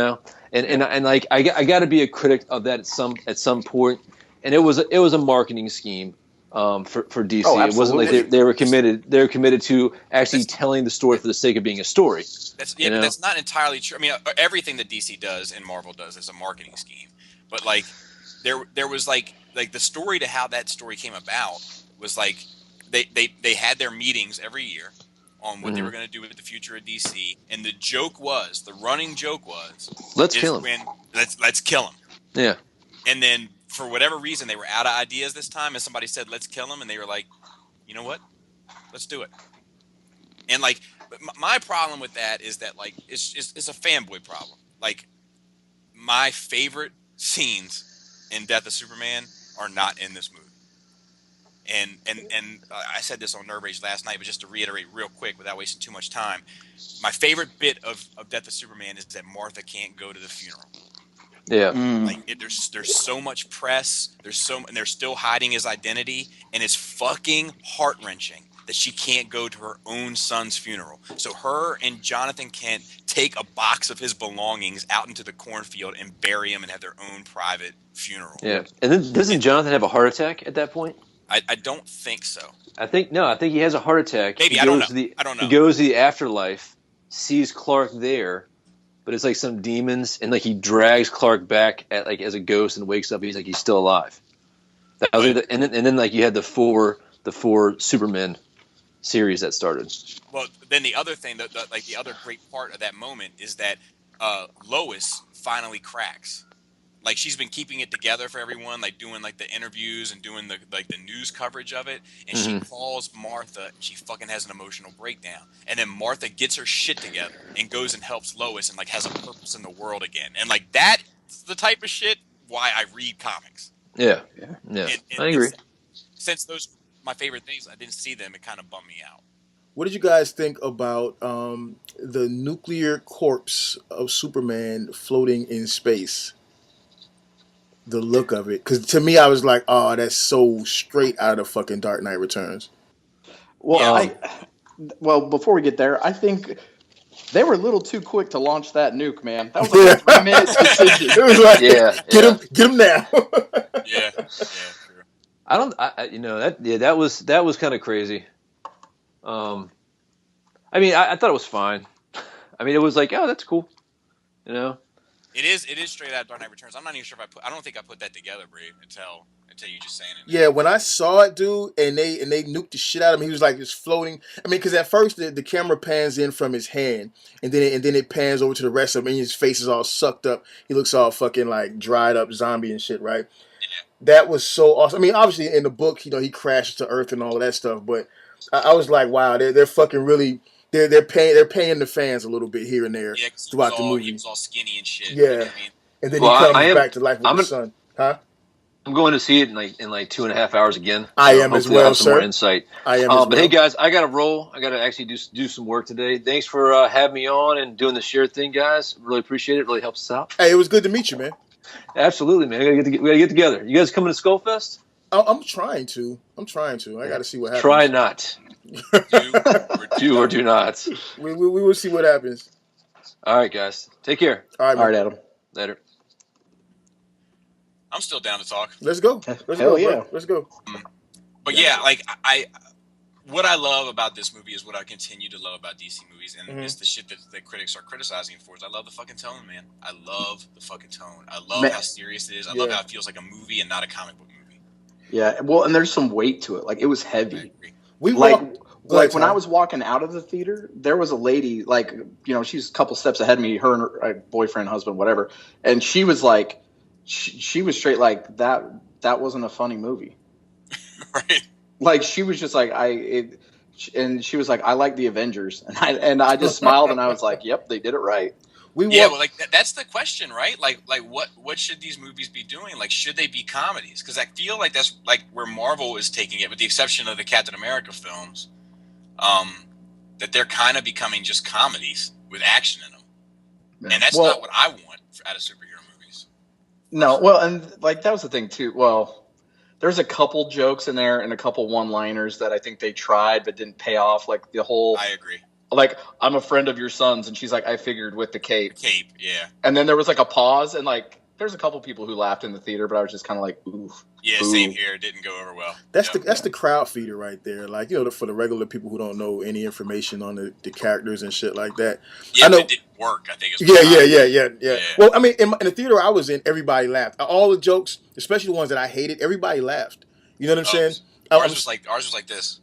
like I got to be a critic of that at some point. And it was a marketing scheme. For DC, it wasn't like they were committed. They were committed to actually telling the story for the sake of being a story. But that's not entirely true. I mean, everything that DC does and Marvel does is a marketing scheme. But like, there was like the story to how that story came about was like they had their meetings every year on what they were going to do with the future of DC, and the running joke was, let's kill him. Let's kill him. Yeah, and then. For whatever reason, they were out of ideas this time, and somebody said, "Let's kill him," and they were like, "You know what? Let's do it." And like, my problem with that is that like it's a fanboy problem. Like, my favorite scenes in Death of Superman are not in this movie. And I said this on Nerd Rage last night, but just to reiterate real quick without wasting too much time, my favorite bit of Death of Superman is that Martha can't go to the funeral. Yeah, like there's so much press. And they're still hiding his identity, and it's fucking heart wrenching that she can't go to her own son's funeral. So her and Jonathan Kent take a box of his belongings out into the cornfield and bury him and have their own private funeral. Yeah, and then doesn't Jonathan have a heart attack at that point? I don't think so. I think he has a heart attack. Maybe I don't know. I don't know. He goes to the afterlife, sees Clark there. But it's like some demons, and like he drags Clark back as a ghost and wakes up. He's like he's still alive. That was and then like you had the four Supermen series that started. Well, then the other thing the other great part of that moment is that Lois finally cracks. Like she's been keeping it together for everyone, like doing like the interviews and doing the news coverage of it. And she calls Martha and she fucking has an emotional breakdown. And then Martha gets her shit together and goes and helps Lois and like has a purpose in the world again. And like that's the type of shit why I read comics. Yeah. I agree. Since those are my favorite things, I didn't see them. It kind of bummed me out. What did you guys think about the nuclear corpse of Superman floating in space? The look of it, because to me, I was like, "Oh, that's so straight out of fucking Dark Knight Returns." Well, well, before we get there, I think they were a little too quick to launch that nuke, man. That was like a 3-minute decision. It was like, get him now. Yeah, true. That was kind of crazy. I mean, I thought it was fine. I mean, it was like, oh, that's cool, you know. It is straight out of Dark Knight Returns. I'm not even sure if I don't think I put that together, Brave, until you just saying it. Yeah, when I saw it, dude, and they nuked the shit out of him, he was like just floating. I mean, because at first the camera pans in from his hand, and then it pans over to the rest of him, and his face is all sucked up. He looks all fucking like dried up zombie and shit, right? Yeah. That was so awesome. I mean, obviously in the book, he crashes to Earth and all of that stuff, but I was like, wow, they're fucking really. They're paying the fans a little bit here and there throughout the movie. He was all skinny and shit. Yeah, you know what I mean? And then he comes back to life with the sun. Huh? I'm going to see it in like 2.5 hours again. I am as well, I'll have some sir. more insight. I am as well. But hey, guys, I got to roll. I got to actually do some work today. Thanks for having me on and doing the share thing, guys. Really appreciate it. Really helps us out. Hey, it was good to meet you, man. Absolutely, man. We gotta get together. You guys coming to Skullfest? I'm trying to. I got to see what happens. Try not. Do or do not. We will see what happens. All right, guys. Take care. All right, Adam. Later. I'm still down to talk. Let's go. Let's Hell go, yeah. bro. Let's go. But yeah, like what I love about this movie is what I continue to love about DC movies, and it's the shit that critics are criticizing it for. Is I love the fucking tone, man. I love the fucking tone. I love how serious it is. I love how it feels like a movie and not a comic book movie. Yeah, well, and there's some weight to it. Like, it was heavy. We like when I was walking out of the theater, there was a lady, like, you know, she's a couple steps ahead of me, her and her boyfriend, husband, whatever, and she was like, she was straight like, that wasn't a funny movie. Right. Like, she was just like, and she was like, I like the Avengers, and I just smiled, and I was like, yep, they did it right. Well, like that's the question, right? Like what should these movies be doing? Like, should they be comedies? Because I feel like that's like where Marvel is taking it, with the exception of the Captain America films, that they're kind of becoming just comedies with action in them, and that's not what I want out of superhero movies. No, well, and like that was the thing too. Well, there's a couple jokes in there and a couple one-liners that I think they tried but didn't pay off. Like the whole, I agree. Like, I'm a friend of your son's, and she's like, I figured with the cape. Yeah. And then there was like a pause, and like there's a couple people who laughed in the theater, but I was just kind of like, oof. Yeah, same here. It didn't go over well. That's the crowd feeder right there. Like, you know, for the regular people who don't know any information on the characters and shit like that. Yeah, I know, but it didn't work, I think. Yeah. Well, I mean, in the theater I was in, everybody laughed. All the jokes, especially the ones that I hated, everybody laughed. You know what I'm saying? Ours was like this.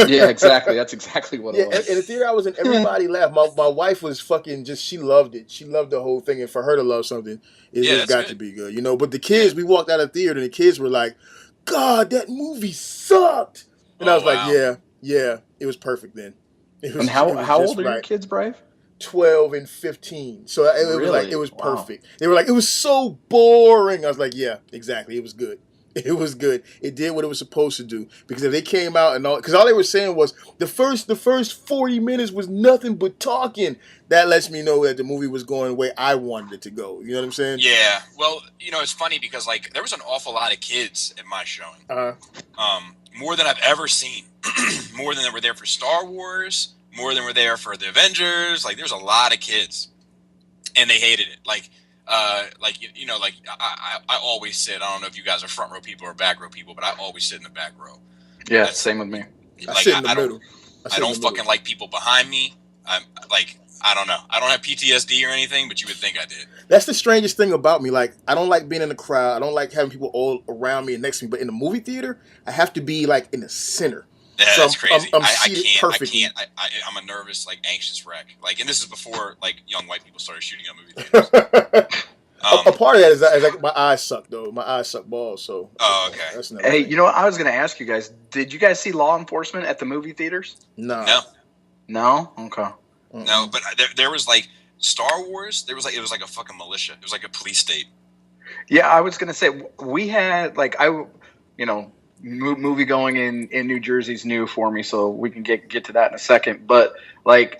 Yeah, exactly. That's exactly what it was. In the theater I was in, everybody laughed. My wife was fucking just, she loved it. She loved the whole thing, and for her to love something, it's got to be good, you know. But the kids, we walked out of the theater, and the kids were like, "God, that movie sucked," and I was like, "Yeah, it was perfect then." And how old are your kids, Brave? 12 and 15. So it was perfect. They were like, it was so boring. I was like, yeah, exactly. It was good. It was good. It did what it was supposed to do. Because if they came out and all they were saying was the first 40 minutes was nothing but talking. That lets me know that the movie was going the way I wanted it to go. You know what I'm saying? Yeah. Well, you know, it's funny because like there was an awful lot of kids at my showing. More than I've ever seen. More than were there for Star Wars. More than were there for the Avengers. Like there's a lot of kids, and they hated it. I always sit. I don't know if you guys are front row people or back row people, but I always sit in the back row. Yeah, same with me. I sit in the middle. I don't fucking like people behind me. I'm like, I don't know. I don't have PTSD or anything, but you would think I did. That's the strangest thing about me. Like, I don't like being in the crowd. I don't like having people all around me and next to me. But in the movie theater, I have to be like in the center. Yeah, so that's crazy. I'm seated perfectly. I'm a nervous, like, anxious wreck. Like, and this is before like young white people started shooting at movie theaters. A part of that is like my eyes suck though. My eyes suck balls. So. Oh, okay. Hey, you know what? I was going to ask you guys. Did you guys see Law Enforcement at the movie theaters? No. No. Okay. Mm-mm. No, but there was like Star Wars. It was like a fucking militia. It was like a police state. Yeah, I was going to say we had like movie going in New Jersey's new for me, so we can get to that in a second. But like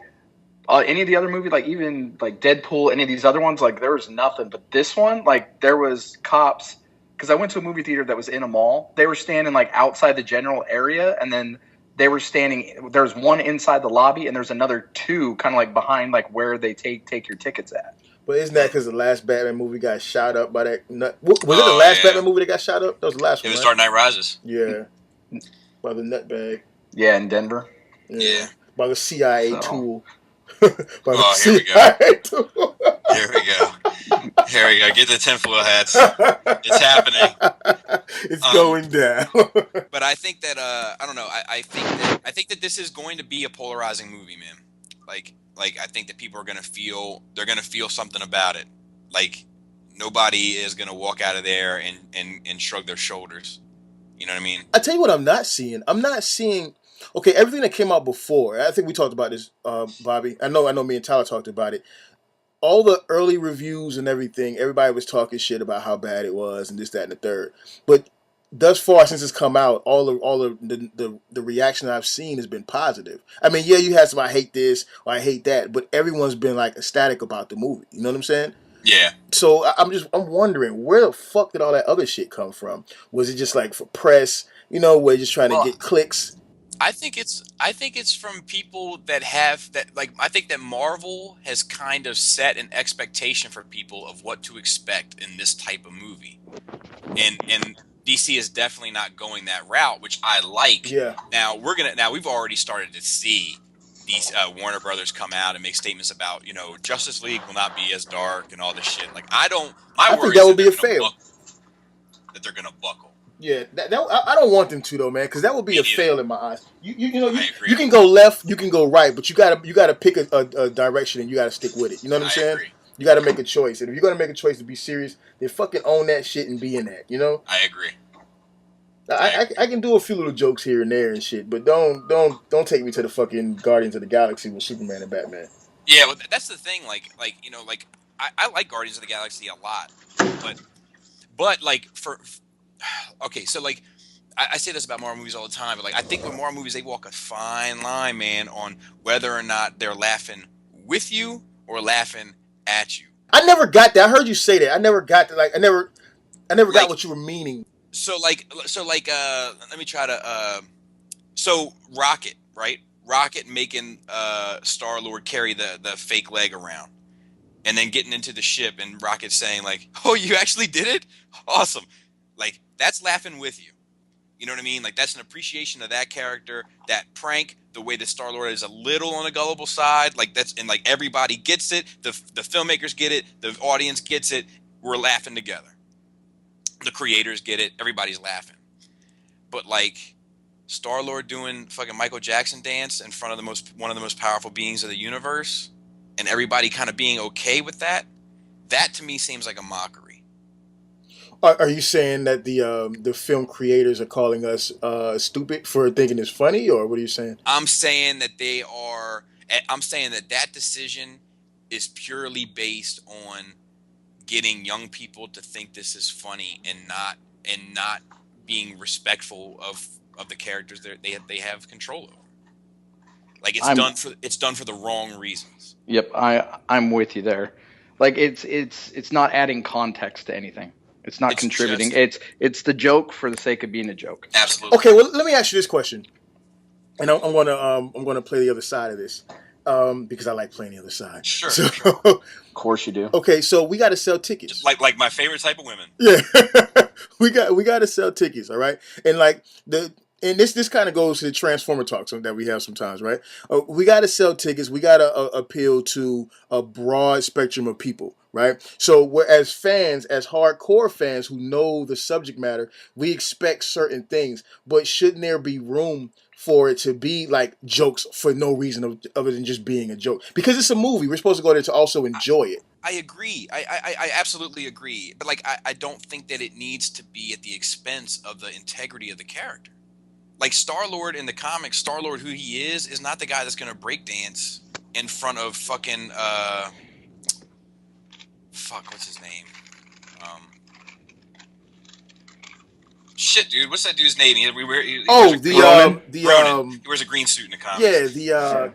any of the other movies, like even like Deadpool, any of these other ones, like there was nothing. But this one, like there was cops, because I went to a movie theater that was in a mall. They were standing like outside the general area, and then they were standing. There's one inside the lobby, and there's another two kind of like behind like where they take your tickets at. But isn't that because the last Batman movie got shot up by that nut? Was it the last Batman movie that got shot up? That was the last one. It was Dark Knight Rises. Yeah. By the nutbag. Yeah, in Denver. Yeah. By the CIA tool. Here we go. Here we go. Get the tinfoil hats. It's happening. It's going down. But I think that I don't know. I think that this is going to be a polarizing movie, man. Like I think that people are gonna feel something about it. Like nobody is gonna walk out of there and shrug their shoulders. You know what I mean? I tell you what, I'm not seeing. Okay, everything that came out before. I think we talked about this, Bobby. I know. Me and Tyler talked about it. All the early reviews and everything. Everybody was talking shit about how bad it was and this, that, and the third. But thus far, since it's come out, all of the reaction I've seen has been positive. I mean, yeah, you had some I hate this or I hate that, but everyone's been like ecstatic about the movie. You know what I'm saying? Yeah. So I'm wondering, where the fuck did all that other shit come from? Was it just like for press? You know, where just trying to get clicks? I think it's from people that have that, like, I think that Marvel has kind of set an expectation for people of what to expect in this type of movie, and DC is definitely not going that route, which I like. Yeah. Now we've already started to see these Warner Brothers come out and make statements about, Justice League will not be as dark and all this shit. Like, I think that would be a fail. That they're gonna buckle. Yeah, I don't want them to though, man, because that would be a fail in my eyes. You can go left, you can go right, but you gotta pick a direction and you gotta stick with it. You know what I'm saying? Agree. You gotta make a choice, and if you're gonna make a choice to be serious, then fucking own that shit and be in that. You know? I agree. I can do a few little jokes here and there and shit, but don't take me to the fucking Guardians of the Galaxy with Superman and Batman. Yeah, well, that's the thing. I like Guardians of the Galaxy a lot, but like okay, so like I say this about Marvel movies all the time, but like I think with Marvel movies they walk a fine line, man, on whether or not they're laughing with you or laughing at you. I never got that. I heard you say that. I never got that. Like I never got what you were meaning. So let me try to so Rocket, right? Rocket making Star-Lord carry the fake leg around, and then getting into the ship and Rocket saying like, "Oh, you actually did it? Awesome." Like, that's laughing with you. You know what I mean? Like, that's an appreciation of that character, that prank, the way that Star-Lord is a little on the gullible side. Like, and like everybody gets it. The filmmakers get it. The audience gets it. We're laughing together. The creators get it. Everybody's laughing. But like Star-Lord doing fucking Michael Jackson dance in front of one of the most powerful beings of the universe, and everybody kind of being okay with that, that to me seems like a mockery. Are you saying that the film creators are calling us stupid for thinking it's funny, or what are you saying? I'm saying that they are. I'm saying that decision is purely based on getting young people to think this is funny and not being respectful of the characters that they have control over. Like, it's done for the wrong reasons. Yep, I'm with you there. Like, it's not adding context to anything. It's not contributing. It's the joke for the sake of being a joke. Absolutely. Okay, well, let me ask you this question, and I'm gonna play the other side of this because I like playing the other side. Sure. So, sure. Of course you do. Okay, so we got to sell tickets. Like my favorite type of women. Yeah, we got to sell tickets. All right, and like this kind of goes to the Transformer talks that we have sometimes, right? We got to sell tickets. We got to appeal to a broad spectrum of people, right? So as fans, as hardcore fans who know the subject matter, we expect certain things, but shouldn't there be room for it to be like jokes for no reason other than just being a joke? Because it's a movie. We're supposed to go there to also enjoy it. I agree. I absolutely agree. But like, I don't think that it needs to be at the expense of the integrity of the character. Like, Star-Lord in the comics, Star-Lord who he is not the guy that's going to breakdance in front of fucking what's his name? Shit, dude, what's that dude's name? He wears a green suit in the comics. Yeah,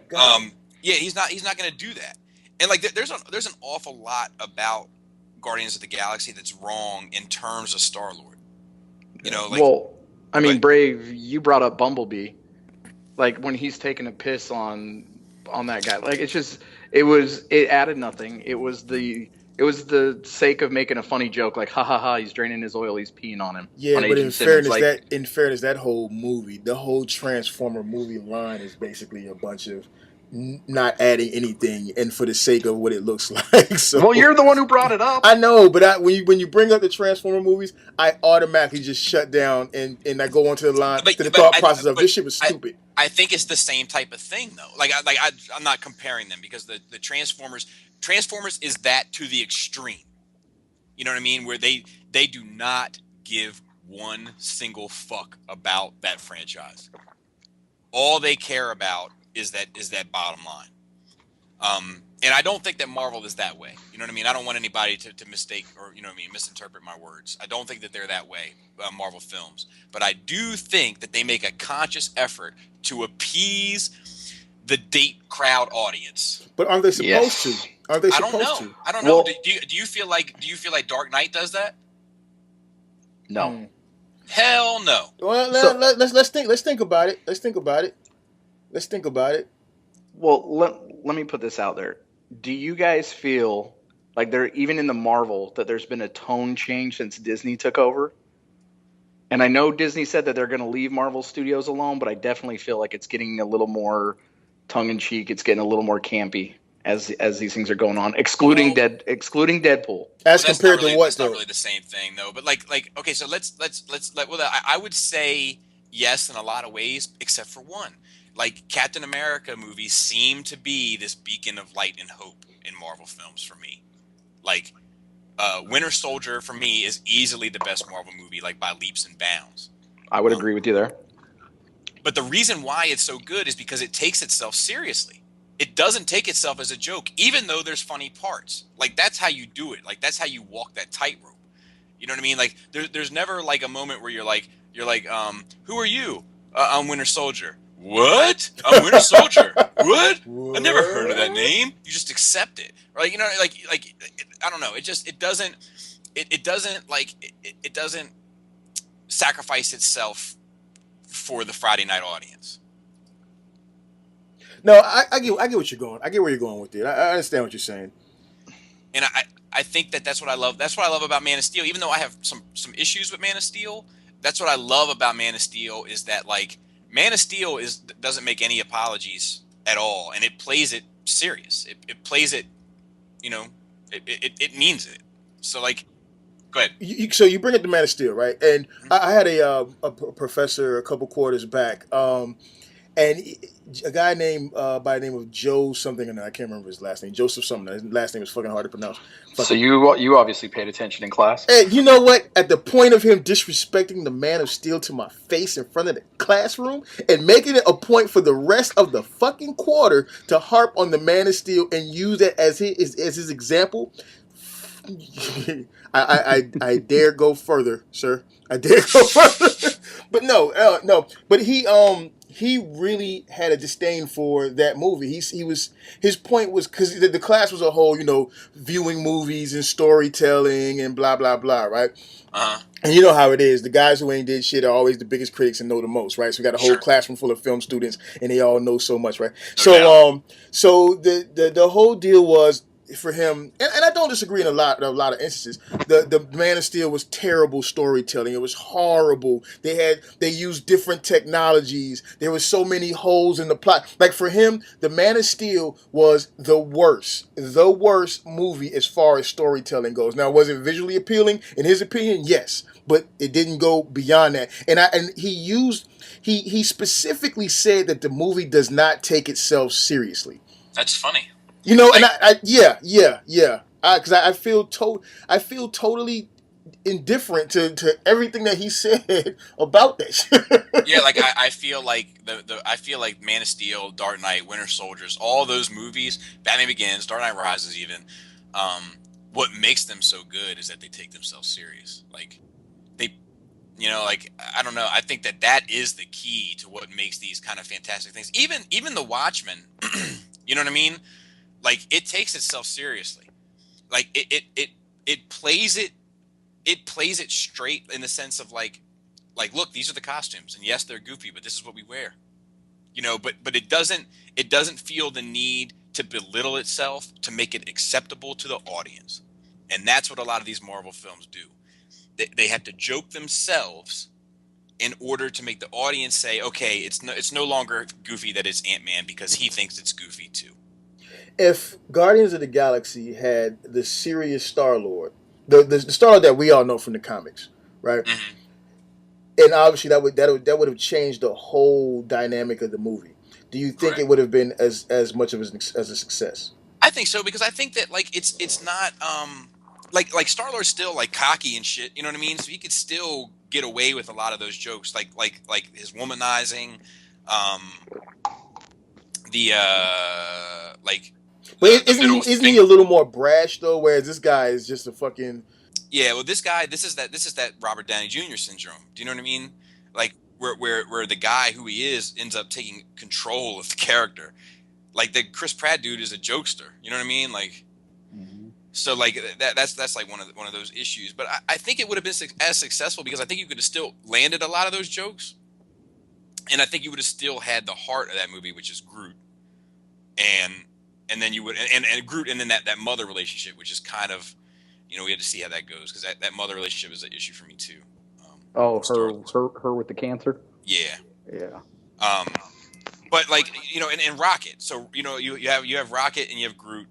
yeah, he's not going to do that. And like, there's an awful lot about Guardians of the Galaxy that's wrong in terms of Star-Lord. You know, like, well, I mean, Brave, you brought up Bumblebee. Like, when he's taking a piss on that guy, like, it added nothing. It was the sake of making a funny joke, like, ha ha ha, he's draining his oil, he's peeing on him. Yeah, on but in fairness, that whole movie, the whole Transformer movie line is basically a bunch of not adding anything and for the sake of what it looks like. So, well, you're the one who brought it up. I know, but when you bring up the Transformer movies, I automatically just shut down and I go on to the line to the thought process of this shit was stupid. I think it's the same type of thing though. I'm not comparing them because the Transformers is that to the extreme. You know what I mean? Where they do not give one single fuck about that franchise. All they care about is that bottom line. And I don't think that Marvel is that way. You know what I mean? I don't want anybody to mistake or, you know what I mean, misinterpret my words. I don't think that they're that way, Marvel films. But I do think that they make a conscious effort to appease the date crowd audience. But aren't they supposed to? Aren't they I don't supposed know. to? I don't know. Well- Do you feel like Dark Knight does that? No. Hmm. Hell no. Well, So- let's think about it. Let's think about it. Well, let me put this out there. Do you guys feel like there, even in the Marvel, that there's been a tone change since Disney took over? And I know Disney said that they're going to leave Marvel Studios alone, but I definitely feel like it's getting a little more tongue in cheek. It's getting a little more campy as these things are going on, excluding Deadpool. As Well, compared to what that's though? not really the same thing though. But like okay, so let's well, I would say yes in a lot of ways, except for one. Like Captain America movies seem to be this beacon of light and hope in Marvel films for me. Like Winter Soldier for me is easily the best Marvel movie, like by leaps and bounds. I would agree with you there. But the reason why it's so good is because it takes itself seriously. It doesn't take itself as a joke, even though there's funny parts. Like that's how you do it. Like that's how you walk that tightrope. You know what I mean? Like there's never like a moment where you're like, who are you? I'm Winter Soldier. What? I'm Winter Soldier. What? I never heard of that name. You just accept it, right? You know, like I don't know. It doesn't sacrifice itself for the Friday night audience. No, I get what you're going. I get where you're going with it. I understand what you're saying. And I think that's what I love. That's what I love about Man of Steel. Even though I have some issues with Man of Steel, that's what I love about Man of Steel is that like Man of Steel doesn't make any apologies at all, and it plays it serious. It plays it, you know, it means it. So like, go ahead. So you bring up the Man of Steel, right? And I had a professor a couple quarters back, and a guy named by the name of Joe something, and I can't remember his last name. Joseph something. His last name is fucking hard to pronounce. So you obviously paid attention in class. And you know what? At the point of him disrespecting the Man of Steel to my face in front of the classroom and making it a point for the rest of the fucking quarter to harp on the Man of Steel and use it as his example, I dare go further, sir. I dare go further. But no. But he really had a disdain for that movie. His point was because the class was a whole, viewing movies and storytelling and blah blah blah, right? And you know how it is. The guys who ain't did shit are always the biggest critics and know the most, right? So we got a whole classroom full of film students, and they all know so much, right? So the whole deal was for him, and I don't disagree in a lot of instances. The Man of Steel was terrible storytelling. It was horrible. They used different technologies. There was so many holes in the plot. Like for him, the Man of Steel was the worst movie as far as storytelling goes. Now, was it visually appealing? In his opinion, yes, but it didn't go beyond that. And he specifically said that the movie does not take itself seriously. That's funny. And because I feel totally indifferent to everything that he said about that shit. Yeah, like I feel like I feel like Man of Steel, Dark Knight, Winter Soldiers, all those movies, Batman Begins, Dark Knight Rises, even. What makes them so good is that they take themselves serious. Like they, I don't know. I think that is the key to what makes these kind of fantastic things. Even The Watchmen, you know what I mean? Like it takes itself seriously. Like it plays it straight in the sense of like look, these are the costumes, and yes, they're goofy, but this is what we wear. But it doesn't feel the need to belittle itself to make it acceptable to the audience. And that's what a lot of these Marvel films do. They have to joke themselves in order to make the audience say, okay, it's no longer goofy that it's Ant-Man because he thinks it's goofy too. If Guardians of the Galaxy had the serious Star-Lord, the Star-Lord that we all know from the comics, right? Mm-hmm. And obviously that would have changed the whole dynamic of the movie. Do you think it would have been as much of as a success? I think so, because I think that like it's not like Star-Lord's still like cocky and shit, you know what I mean? So he could still get away with a lot of those jokes, like his womanizing, But isn't he a little more brash though? Whereas this guy is just a fucking. Yeah, well, this is that Robert Downey Jr. syndrome. Do you know what I mean? Like where the guy who he is ends up taking control of the character. Like the Chris Pratt dude is a jokester. You know what I mean? Like So like that's like one of those issues. But I think it would have been as successful because I think you could have still landed a lot of those jokes, and I think you would have still had the heart of that movie, which is Groot, and then you would and Groot, and then that mother relationship, which is kind of, we had to see how that goes because that mother relationship is an issue for me too. Her with the cancer. Yeah. Yeah. But like and Rocket. So you have Rocket and you have Groot.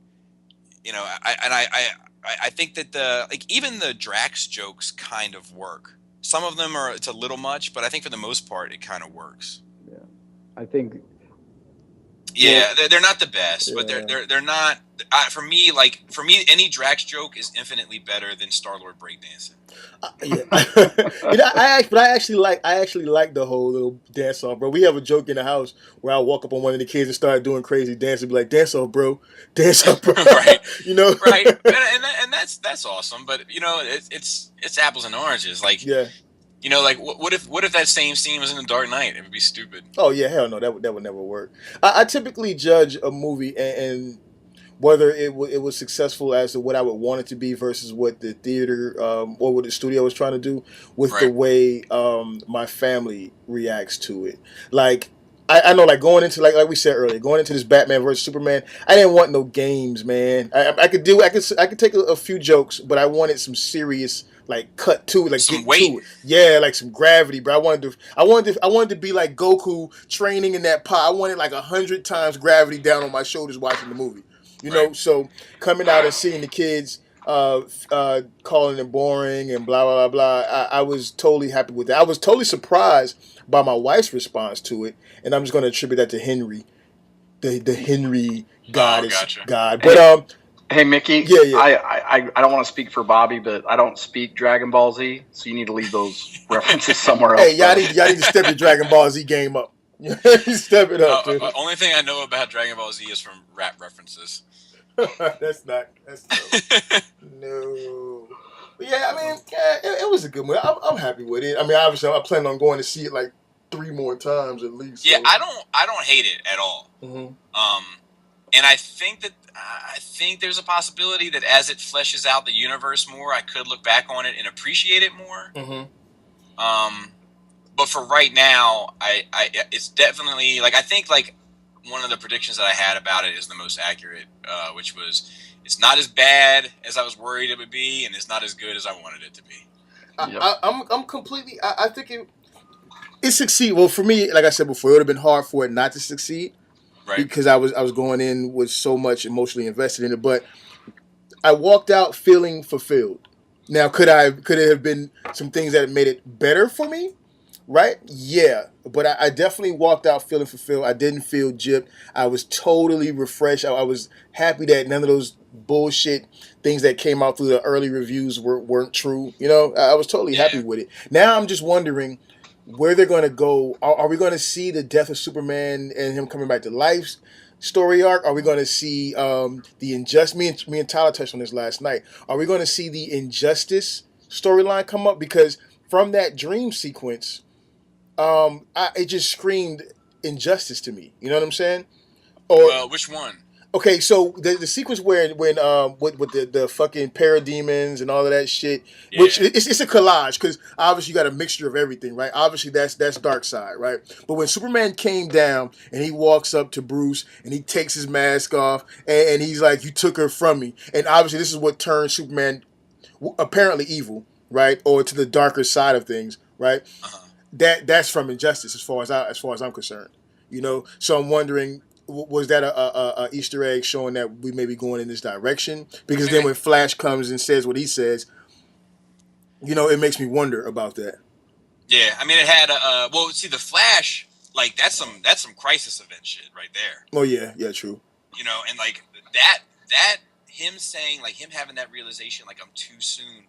I think that even the Drax jokes kind of work. Some of them it's a little much, but I think for the most part it kind of works. Yeah, I think. Yeah, they're not the best, but they're not. For me, any Drax joke is infinitely better than Star-Lord breakdancing. Yeah, I actually like the whole little dance off, bro. We have a joke in the house where I walk up on one of the kids and start doing crazy dance and be like, "Dance off, bro! Dance off, bro!" Right? Right? And that's awesome. But it's apples and oranges. Like yeah. What if that same scene was in The Dark Knight? It would be stupid. Oh yeah, hell no, that would never work. I typically judge a movie and whether it was successful as to what I would want it to be versus what the theater or what the studio was trying to do with the way my family reacts to it. Like I know, like going into like we said earlier, going into this Batman versus Superman, I didn't want no games, man. I could take a few jokes, but I wanted some serious. Like cut to it, like some get weight. to it. Yeah, like some gravity, bro. I wanted to be like Goku training in that pot. I wanted like 100 times gravity down on my shoulders watching the movie. You know, so coming out and seeing the kids calling it boring and blah blah blah blah, I was totally happy with that. I was totally surprised by my wife's response to it, and I'm just going to attribute that to Henry, the Henry God is gotcha. God, but Hey Mickey, yeah. I don't want to speak for Bobby, but I don't speak Dragon Ball Z, so you need to leave those references somewhere else. Hey, y'all need to step your Dragon Ball Z game up. Step it up. Only thing I know about Dragon Ball Z is from rap references. That's no. But yeah, I mean, it was a good movie. I'm happy with it. I mean, obviously, I plan on going to see it like 3 more times at least. Yeah, so. I don't hate it at all. Mm-hmm. And I think there's a possibility that as it fleshes out the universe more, I could look back on it and appreciate it more. Mm-hmm. But for right now, it's definitely I think one of the predictions that I had about it is the most accurate, which was it's not as bad as I was worried it would be, and it's not as good as I wanted it to be. I'm completely. I think it succeeded. Well, for me, like I said before, it would have been hard for it not to succeed. Right. Because I was going in with so much emotionally invested in it, but I walked out feeling fulfilled. Now, could it have been some things that made it better for me? Right? Yeah, but I definitely walked out feeling fulfilled. I didn't feel gypped. I was totally refreshed. I was happy that none of those bullshit things that came out through the early reviews weren't true. I was totally happy with it. Now I'm just wondering where they're going to go. Are we going to see the death of Superman and him coming back to life story arc? Are we going to see the injustice? Me and Tyler touched on this last night. Are we going to see the injustice storyline come up? Because from that dream sequence, it just screamed injustice to me. You know what I'm saying? Well, which one? Okay, so the sequence when with the fucking parademons and all of that shit, which it's a collage because obviously you got a mixture of everything, right? Obviously that's dark side, right? But when Superman came down and he walks up to Bruce and he takes his mask off and he's like, "You took her from me," and obviously this is what turns Superman apparently evil, right, or to the darker side of things, right? That's from injustice as far as I'm concerned, So I'm wondering. Was that a Easter egg showing that we may be going in this direction? Because then when Flash comes and says what he says, it makes me wonder about that. Yeah, I mean, it had the Flash, that's some crisis event shit right there. Oh yeah, true. And that him saying him having that realization I'm too soon,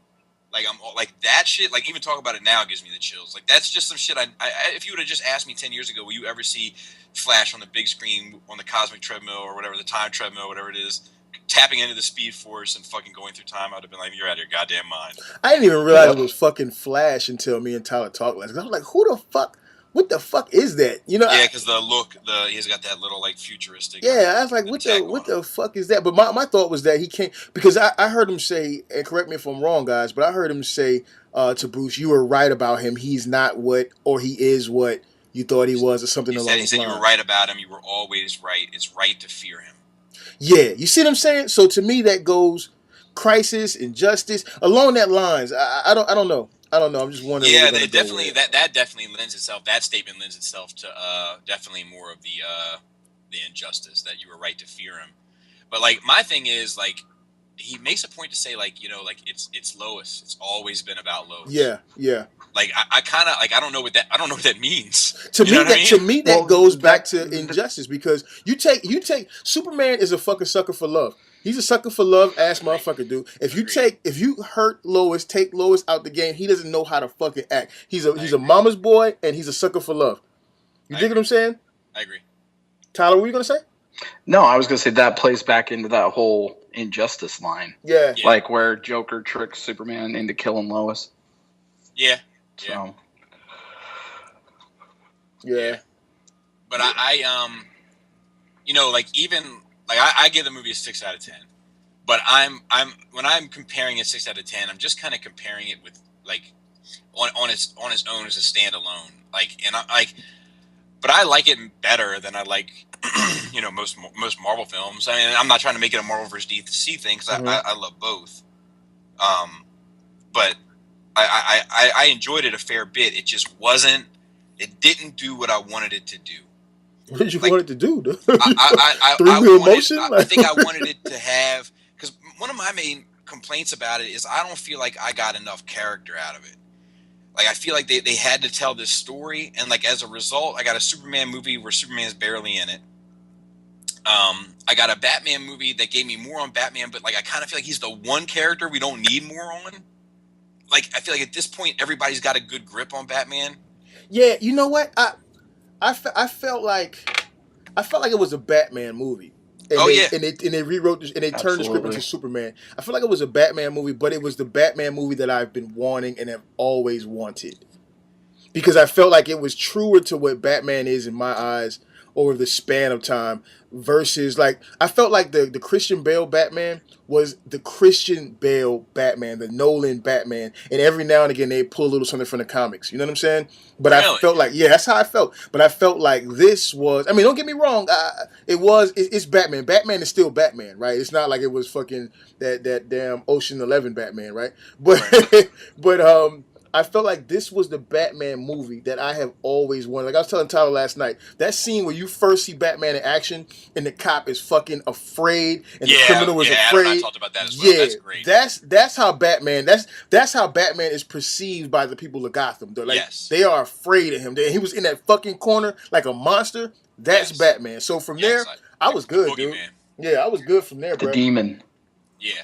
I'm that shit. Even talk about it now gives me the chills. That's just some shit. I if you would have just asked me 10 years ago, will you ever see Flash on the big screen on the cosmic treadmill or whatever, the time treadmill, whatever it is, tapping into the Speed Force and fucking going through time, I'd have been like, you're out of your goddamn mind. I didn't even realize it was fucking Flash until me and Tyler talked last night. I was like, who the fuck what the fuck is that? You know? Yeah, because he's got that little like futuristic. Yeah, I was like, what the fuck is that? But my thought was that he came because I heard him say, and correct me if I'm wrong, guys, but I heard him say to Bruce, "You were right about him. He's not what, or he is what you thought he was, or something along those lines." He said you were right about him. You were always right. It's right to fear him. Yeah, you see what I'm saying? So to me, that goes crisis, injustice, along that lines. I don't know. I'm just wondering. Yeah, that definitely lends itself. That statement lends itself to definitely more of the injustice, that you were right to fear him. But like my thing is like he makes a point to say like, you know, like it's Lois. It's always been about Lois. Yeah. Like I kind of like I don't know what that means. To me that goes back to injustice, because you take Superman is a fucking sucker for love. He's a sucker for love, ass motherfucker, dude. If you hurt Lois, take Lois out the game, he doesn't know how to fucking act. He's a mama's boy, and he's a sucker for love. You dig what I'm saying? I agree. Tyler, what were you gonna say? No, I was gonna say that plays back into that whole injustice line. Yeah. Like where Joker tricks Superman into killing Lois. Yeah. So. Yeah. But I you know, like even like I give the movie a 6 out of 10. But I'm when I'm comparing a 6 out of 10, I'm just kind of comparing it with like on its own as a standalone. Like, and but I like it better than I like you know most Marvel films. I mean, I'm not trying to make it a Marvel versus DC thing because I love both. But I enjoyed it a fair bit. It just wasn't. It didn't do what I wanted it to do. What did you want it to do? I think I wanted it to have, because one of my main complaints about it is I don't feel like I got enough character out of it. Like I feel like they had to tell this story, and like as a result, I got a Superman movie where Superman is barely in it. I got a Batman movie that gave me more on Batman, but like I kind of feel like he's the one character we don't need more on. Like I feel like at this point everybody's got a good grip on Batman. Yeah, you know what? I felt like it was a Batman movie. And they rewrote this, and they turned the script into Superman. I feel like it was a Batman movie, but it was the Batman movie that I've been wanting and have always wanted. Because I felt like it was truer to what Batman is in my eyes over the span of time, versus like I felt like the Christian Bale Batman was the Christian Bale Batman, the Nolan Batman, and every now and again they pull a little something from the comics. You know what I'm saying? But really? I felt like that's how I felt. But I felt like this was. I mean, don't get me wrong. It's Batman. Batman is still Batman, right? It's not like it was fucking that damn Ocean 11 Batman, right? But I felt like this was the Batman movie that I have always wanted. Like I was telling Tyler last night, that scene where you first see Batman in action and the cop is fucking afraid and the criminal is afraid. Adam and I talked about that as well. That's great. That's how Batman. That's how Batman is perceived by the people of Gotham. They're like, they are afraid of him. He was in that fucking corner like a monster. That's Batman. So from there, I was good, dude. Yeah, I was good from there, bro. The demon. Yeah.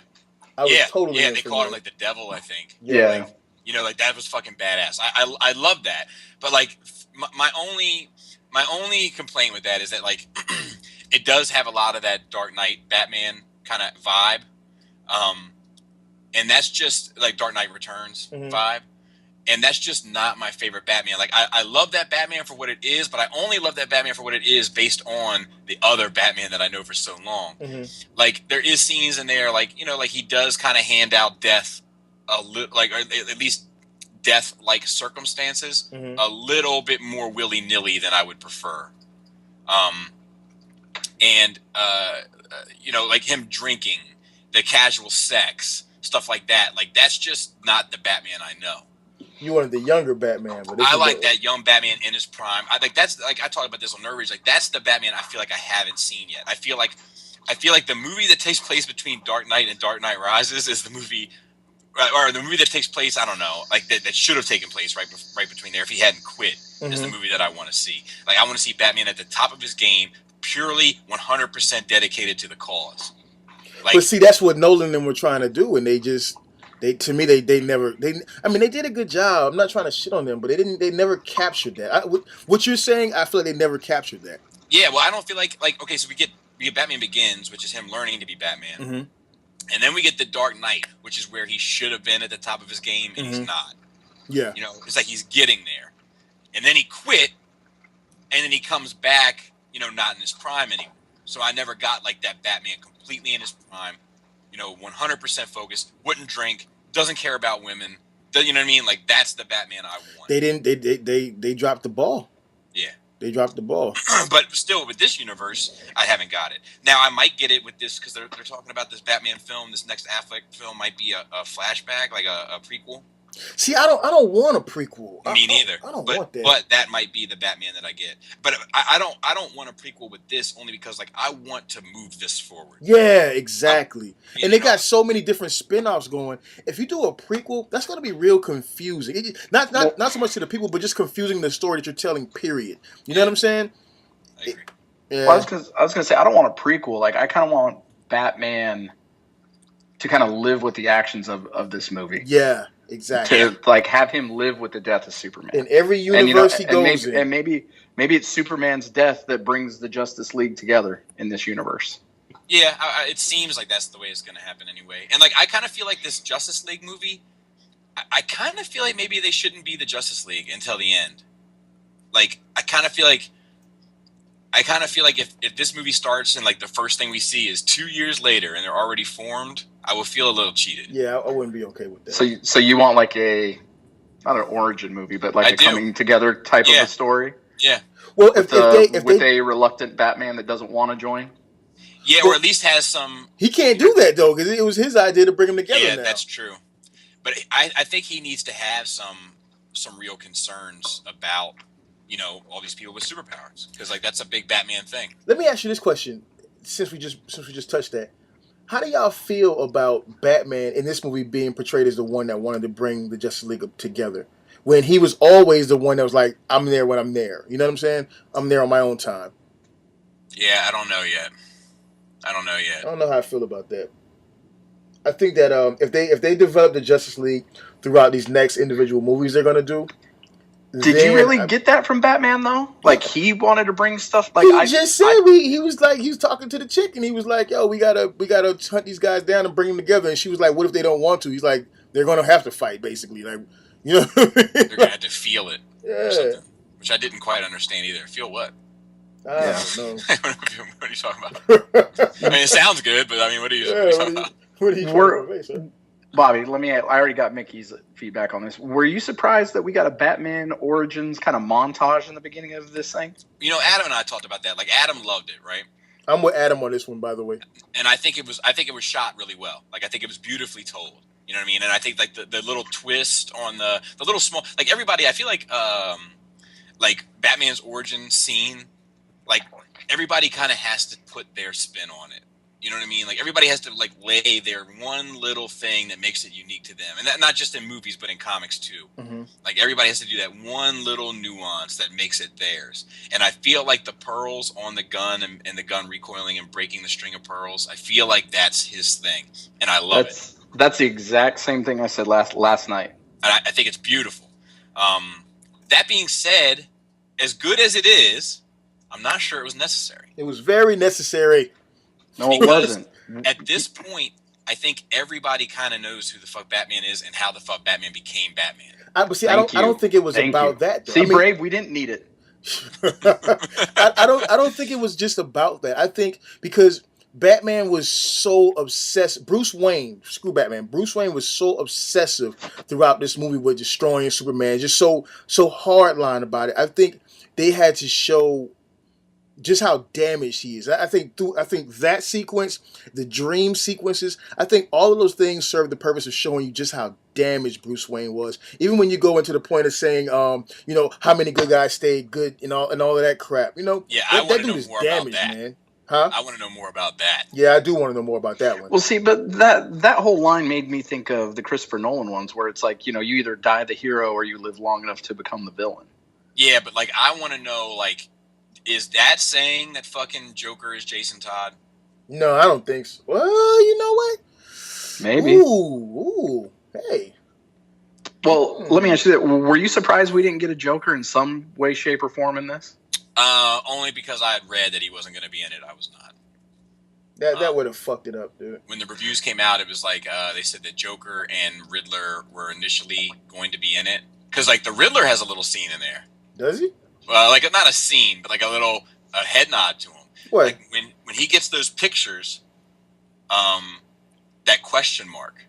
I was totally. Yeah, they called him like the devil, I think. Yeah. You know, like that was fucking badass. I love that. But like my only complaint with that is that like it does have a lot of that Dark Knight Batman kind of vibe. And that's just like Dark Knight Returns vibe. And that's just not my favorite Batman. Like I love that Batman for what it is, but I only love that Batman for what it is based on the other Batman that I know for so long. Like there is scenes in there, like, you know, like he does kind of hand out death like, or at least death-like circumstances, a little bit more willy-nilly than I would prefer. You know, like him drinking, the casual sex, stuff like that. Like that's just not the Batman I know. You wanted the younger Batman, but I like that young Batman in his prime. I like that's like I talked about this on Nerd Rage. Like that's the Batman I feel like I haven't seen yet. I feel like the movie that takes place between Dark Knight and Dark Knight Rises is the movie. Or the movie that takes place, I don't know, like that should have taken place right between there if he hadn't quit, is the movie that I want to see. Like I want to see Batman at the top of his game, purely 100% dedicated to the cause. Like, but see, that's what Nolan and them were trying to do, and they never. I mean, they did a good job. I'm not trying to shit on them, but they never captured that. What you're saying, I feel like they never captured that. Yeah, well, I don't feel like okay, so we get Batman Begins, which is him learning to be Batman. And then we get the Dark Knight, which is where he should have been at the top of his game, and he's not. Yeah. You know, it's like he's getting there. And then he quit, and then he comes back, not in his prime anymore. So I never got like that Batman completely in his prime, 100% focused, wouldn't drink, doesn't care about women. You know what I mean? Like that's the Batman I want. They dropped the ball. Yeah. They dropped the ball. But still, with this universe, I haven't got it. Now, I might get it with this because they're talking about this Batman film. This next Affleck film might be a flashback, like a prequel. See, I don't want a prequel. Me neither. I don't want that. But that might be the Batman that I get. But I don't want a prequel with this only because like I want to move this forward. Yeah, exactly. And they got so many different spin-offs going. If you do a prequel, that's going to be real confusing. Not so much to the people, but just confusing the story that you're telling. Period. You know what I'm saying? I agree. Yeah. Well, I was gonna say I don't want a prequel. Like I kind of want Batman to kind of live with the actions of this movie. Yeah. Exactly. To like have him live with the death of Superman. In every universe he goes in. And maybe it's Superman's death that brings the Justice League together in this universe. Yeah, it seems like that's the way it's going to happen anyway. And like I kind of feel like this Justice League movie, I kind of feel like maybe they shouldn't be the Justice League until the end. Like I kind of feel like if this movie starts and like the first thing we see is 2 years later and they're already formed, I will feel a little cheated. Yeah, I wouldn't be okay with that. So you want like not an origin movie, but like coming together type of a story? Yeah. Well, if a reluctant Batman that doesn't want to join? Yeah, or at least has some... He can't do that, though, because it was his idea to bring them together now. Yeah, that's true. But I think he needs to have some real concerns about, all these people with superpowers. Because, like, that's a big Batman thing. Let me ask you this question, since we just touched that. How do y'all feel about Batman in this movie being portrayed as the one that wanted to bring the Justice League together? When he was always the one that was like, I'm there when I'm there. You know what I'm saying? I'm there on my own time. Yeah, I don't know yet. I don't know how I feel about that. I think that if they develop the Justice League throughout these next individual movies they're gonna do. Did you really get that from Batman though? Like he wanted to bring stuff like he just said he was talking to the chick and he was like, yo, we gotta hunt these guys down and bring them together, and she was like, what if they don't want to? He's like, they're gonna have to fight basically, like, they're gonna have to feel it. Yeah. Or something, which I didn't quite understand either. Feel what? I don't know. What are you talking about? I mean, it sounds good, but I mean, what are you talking about? What are you talking about? Bobby, I already got Mickey's feedback on this. Were you surprised that we got a Batman Origins kind of montage in the beginning of this thing? Adam and I talked about that. Like, Adam loved it, right? I'm with Adam on this one, by the way. And I think it was shot really well. Like, I think it was beautifully told. You know what I mean? And I think, like, the little twist on the little small... Like, everybody... I feel like Batman's origin scene, like, everybody kind of has to put their spin on it. You know what I mean? Like, everybody has to, like, lay their one little thing that makes it unique to them. And that not just in movies, but in comics, too. Mm-hmm. Like, everybody has to do that one little nuance that makes it theirs. And I feel like the pearls on the gun and the gun recoiling and breaking the string of pearls, I feel like that's his thing. And I love it. That's the exact same thing I said last night. And I think it's beautiful. That being said, as good as it is, I'm not sure it was necessary. It was very necessary. No, it wasn't. At this point, I think everybody kind of knows who the fuck Batman is and how the fuck Batman became Batman. I don't think it was about that. Though. See, Brave, we didn't need it. I don't think it was just about that. I think because Batman was so obsessed. Bruce Wayne, screw Batman. Bruce Wayne was so obsessive throughout this movie with destroying Superman, just so hardline about it. I think they had to show just how damaged he is. I think that sequence, the dream sequences, I think all of those things serve the purpose of showing you just how damaged Bruce Wayne was. Even when you go into the point of saying, how many good guys stayed good, and all of that crap. Yeah, I want to know more about that. Man. Huh? I want to know more about that. Yeah, I do want to know more about that one. Well, see, but that whole line made me think of the Christopher Nolan ones, where it's like, you either die the hero or you live long enough to become the villain. Yeah, but like, I want to know, like, is that saying that fucking Joker is Jason Todd? No, I don't think so. Well, you know what? Maybe. Ooh, hey. Well, let me ask you that. Were you surprised we didn't get a Joker in some way, shape, or form in this? Only because I had read that he wasn't going to be in it. I was not. That would have fucked it up, dude. When the reviews came out, it was like they said that Joker and Riddler were initially going to be in it. Because, like, the Riddler has a little scene in there. Does he? like not a scene, but like a head nod to him. What? Like when he gets those pictures, that question mark.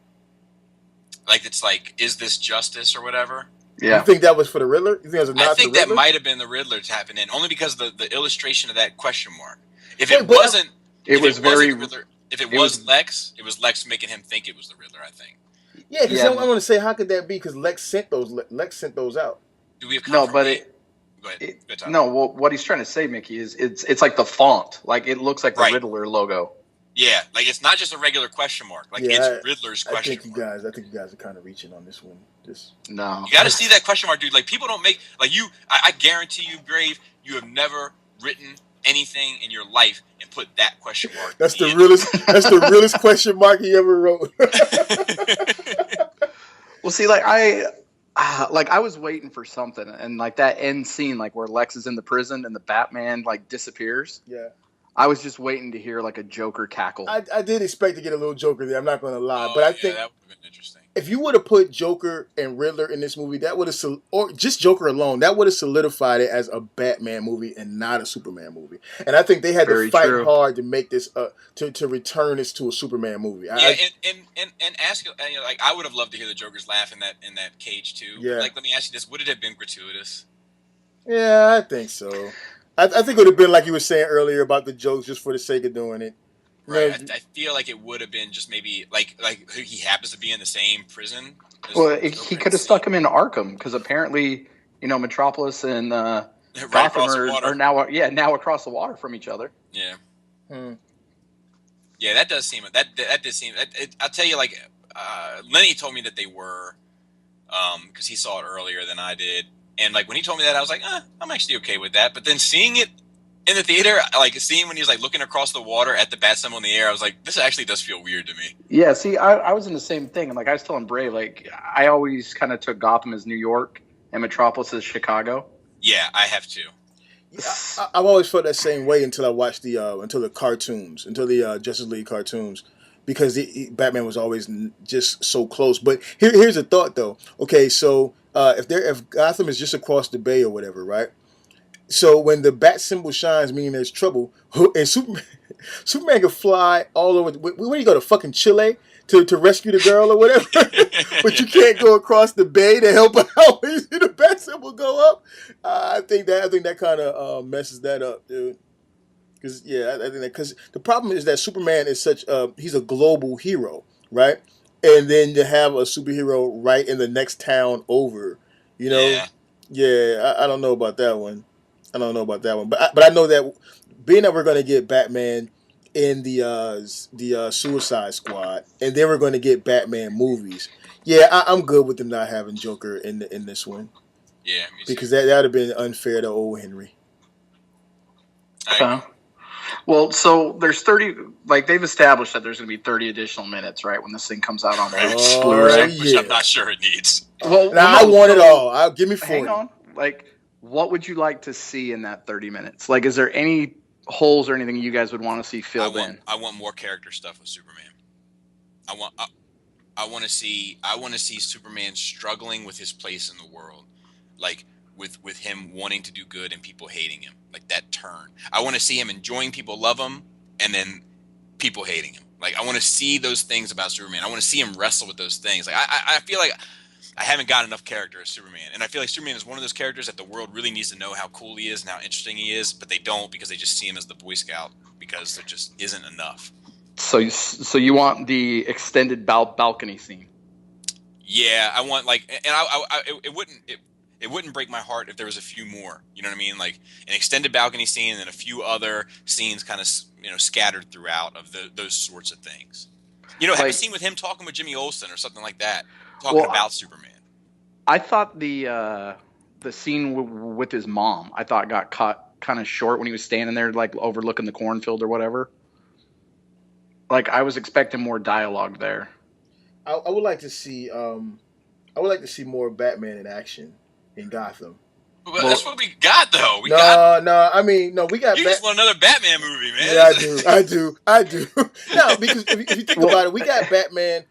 Like it's like, is this justice or whatever? Yeah. You think that was for the Riddler? You think that was a nod I to think the Riddler? that might have been the Riddler tapping in, only because of the illustration of that question mark. If it wasn't, it was very. Riddler, if it was Lex, it was Lex making him think it was the Riddler. I think. Yeah, because I want to say, how could that be? Because Lex sent those out. Do we have confirmation? Go ahead. No, well, what he's trying to say, Mickey, is it's like the font. Like it looks like the Riddler logo. Yeah, like it's not just a regular question mark. Like it's Riddler's question mark. I think you guys are kind of reaching on this one. No. You got to see that question mark, dude. Like people don't make like you. I guarantee you, Brave, you have never written anything in your life and put that question mark. That's the realest. That's the realest question mark he ever wrote. Well, see, like I was waiting for something, and like that end scene, like where Lex is in the prison and the Batman like disappears. Yeah. I was just waiting to hear like a Joker cackle. I did expect to get a little Joker there. I'm not going to lie, but I think that would have been interesting. If you would have put Joker and Riddler in this movie, that would have, or just Joker alone, that would have solidified it as a Batman movie and not a Superman movie. And I think they had to fight hard to make this to return this to a Superman movie. And ask like I would have loved to hear the Joker's laugh in that cage too. Yeah. Like let me ask you this: would it have been gratuitous? Yeah, I think so. I think it would have been like you were saying earlier about the jokes just for the sake of doing it. Right. I feel like it would have been just maybe like he happens to be in the same prison. Well, he could have stuck him in Arkham because apparently, Metropolis and Gotham are now across the water from each other. Yeah. Yeah, that does seem that did seem. I'll tell you, like Lenny told me that they were, because he saw it earlier than I did, and like when he told me that, I was like, I'm actually okay with that. But then seeing it in the theater, like seeing when he was like looking across the water at the bat symbol in the air, I was like, this actually does feel weird to me. Yeah, see, I was in the same thing, and like I was telling Brave, like I always kind of took Gotham as New York and Metropolis as Chicago. Yeah, I have too. Yeah, I've always felt that same way until I watched the cartoons, until the Justice League cartoons, because Batman was always just so close. But here's a thought though. Okay, so if Gotham is just across the bay or whatever, right? So when the bat symbol shines, meaning there's trouble, and Superman can fly all over. Where do you go to fucking Chile to rescue the girl or whatever? But you can't go across the bay to help her out when you see the bat symbol go up. I think that kind of messes that up, dude. Because I think that because the problem is that Superman is he's a global hero, right? And then to have a superhero right in the next town over, I don't know about that one. But I know that being that we're going to get Batman in the Suicide Squad, and then we're going to get Batman movies. Yeah, I'm good with them not having Joker in this one. Yeah, me too. Because that would have been unfair to old Henry. Well, so there's 30. Like they've established that there's going to be 30 additional minutes, right, when this thing comes out on Blu-ray, which I'm not sure it needs. Well, I want it all. Give me 40. Hang on, like. What would you like to see in that 30 minutes? Like, is there any holes or anything you guys would want to see filled in? I want more character stuff with Superman. I want to see Superman struggling with his place in the world, like with him wanting to do good and people hating him, like that turn. I want to see him enjoying people love him and then people hating him. Like I want to see those things about Superman. I want to see him wrestle with those things. Like I feel like I haven't got enough character as Superman. And I feel like Superman is one of those characters that the world really needs to know how cool he is and how interesting he is, but they don't because they just see him as the Boy Scout because there just isn't enough. So you want the extended balcony scene? Yeah, I want it wouldn't break my heart if there was a few more. You know what I mean? Like an extended balcony scene and then a few other scenes kind of scattered throughout of those sorts of things. Have a scene with him talking with Jimmy Olsen or something like that. Talking about Superman. I thought the scene with his mom, I thought got cut kind of short when he was standing there, like overlooking the cornfield or whatever. Like I was expecting more dialogue there. I would like to see. I would like to see more Batman in action in Gotham. Well, that's what we got, though. We got. You just want another Batman movie, man. Yeah, I do. No, because if you think about it, we got Batman.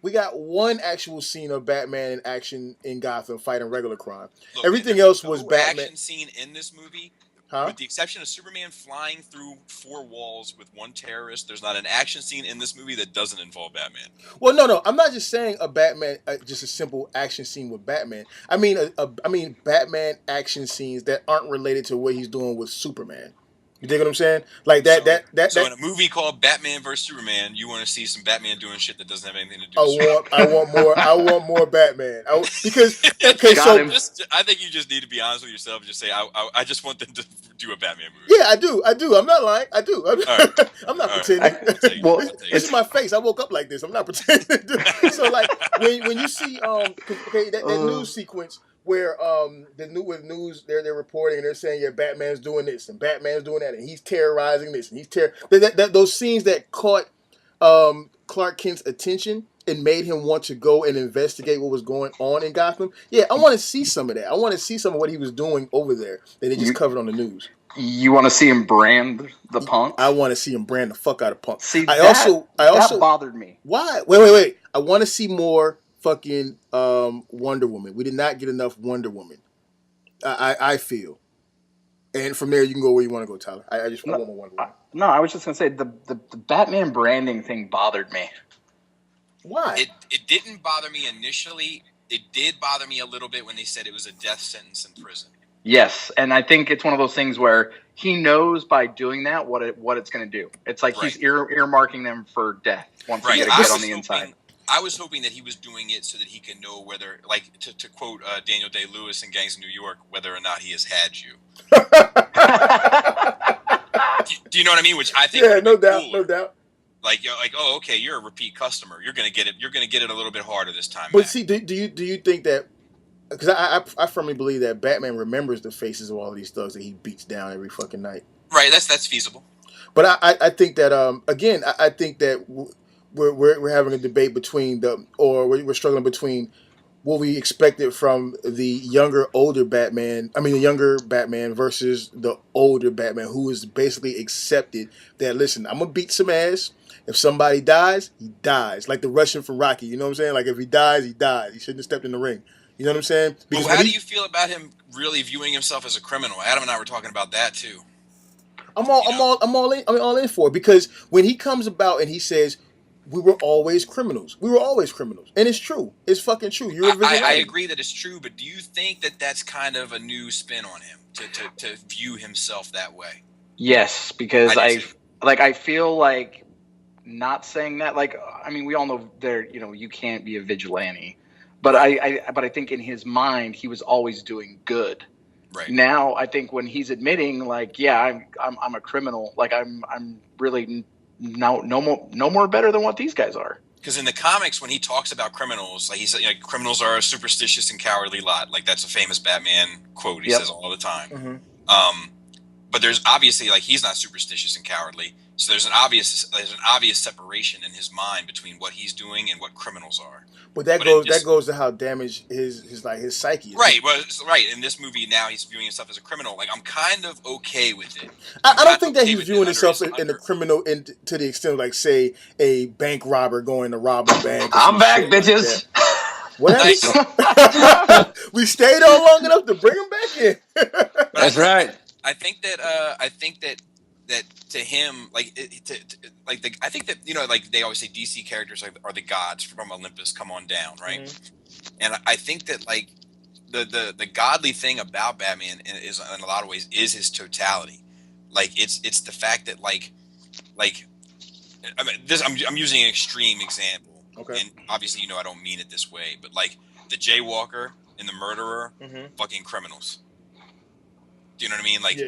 we got one actual scene of Batman in action in Gotham fighting regular crime. Look, Everything else was no Batman. action scene in this movie. Huh? With the exception of Superman flying through 4 walls with one terrorist, there's not an action scene in this movie that doesn't involve Batman. Well, no, I'm not just saying a Batman, just a simple action scene with Batman. I mean, I mean Batman action scenes that aren't related to what he's doing with Superman. You dig what I'm saying? Like that. So in a movie called Batman vs Superman, you want to see some Batman doing shit that doesn't have anything to do. I want more. I want more Batman. Because I think you just need to be honest with yourself and just say I just want them to do a Batman movie. Yeah, I do. I'm not lying. I do. I'm not pretending. This is my face. I woke up like this. I'm not pretending. So like when you see that news sequence where the news they're reporting and they're saying Batman's doing this and Batman's doing that and he's terrorizing this and he's those scenes that caught Clark Kent's attention and made him want to go and investigate what was going on in Gotham. Yeah, I want to see some of that. I want to see some of what he was doing over there that they just covered on the news. You want to see him brand the punk? I want to see him brand the fuck out of Punk. See, I also that bothered me. Why? Wait. I want to see more fucking Wonder Woman. We did not get enough Wonder Woman. I feel. And from there, you can go where you want to go, Tyler. I want more Wonder Woman. No, I was just going to say, the Batman branding thing bothered me. Why? It didn't bother me initially. It did bother me a little bit when they said it was a death sentence in prison. Yes, and I think it's one of those things where he knows by doing that what it's going to do. It's like he's earmarking them for death once they get on the inside. I was hoping that he was doing it so that he can know whether, like, to quote Daniel Day-Lewis in Gangs of New York, whether or not he has had you. Do you know what I mean? Which I think no doubt. Like, oh, okay, you're a repeat customer. You're gonna get it. You're gonna get it a little bit harder this time. But see, do you think that? Because I firmly believe that Batman remembers the faces of all of these thugs that he beats down every fucking night. Right. That's feasible. But I think that again, I think that we're having a debate between we're struggling between what we expected from the younger Batman versus the older Batman, who is basically accepted that, listen, I'm gonna beat some ass. If somebody dies, he dies. Like the Russian from Rocky, you know what I'm saying? Like if he dies, he dies. He shouldn't have stepped in the ring. You know what I'm saying? Because how do you feel about him really viewing himself as a criminal? Adam and I were talking about that too. I'm all in for it, because when he comes about and he says, we were always criminals. We were always criminals. And it's true. It's fucking true. You're a vigilante. I agree that it's true, but do you think that that's kind of a new spin on him to view himself that way? Yes, because I feel like not saying that, like, I mean, we all know you can't be a vigilante, but I think in his mind he was always doing good. Right. Now I think when he's admitting, like, yeah, I'm a criminal, like I'm really no more better than what these guys are. Because in the comics, when he talks about criminals, like he said, criminals are a superstitious and cowardly lot. Like that's a famous Batman quote he says all the time. Mm-hmm. But there's obviously, like, he's not superstitious and cowardly, so there's an obvious separation in his mind between what he's doing and what criminals are. But that goes to how damaged his psyche is. Right. Well, right. In this movie now, he's viewing himself as a criminal. Like, I'm kind of okay with it. I don't think that he's viewing himself in a criminal to the extent of, like, say, a bank robber going to rob a bank. I'm back, bitches. What happened? We stayed on long enough to bring him back in. That's right. I think that to him, like, I think that, like they always say DC characters are the gods from Olympus come on down, right? Mm-hmm. And I think that, like, the godly thing about Batman is, in a lot of ways, is his totality. Like, it's the fact that, like I mean, this I'm using an extreme example, okay, and obviously I don't mean it this way, but like the jaywalker and the murderer, fucking criminals. Do you know what I mean? Like,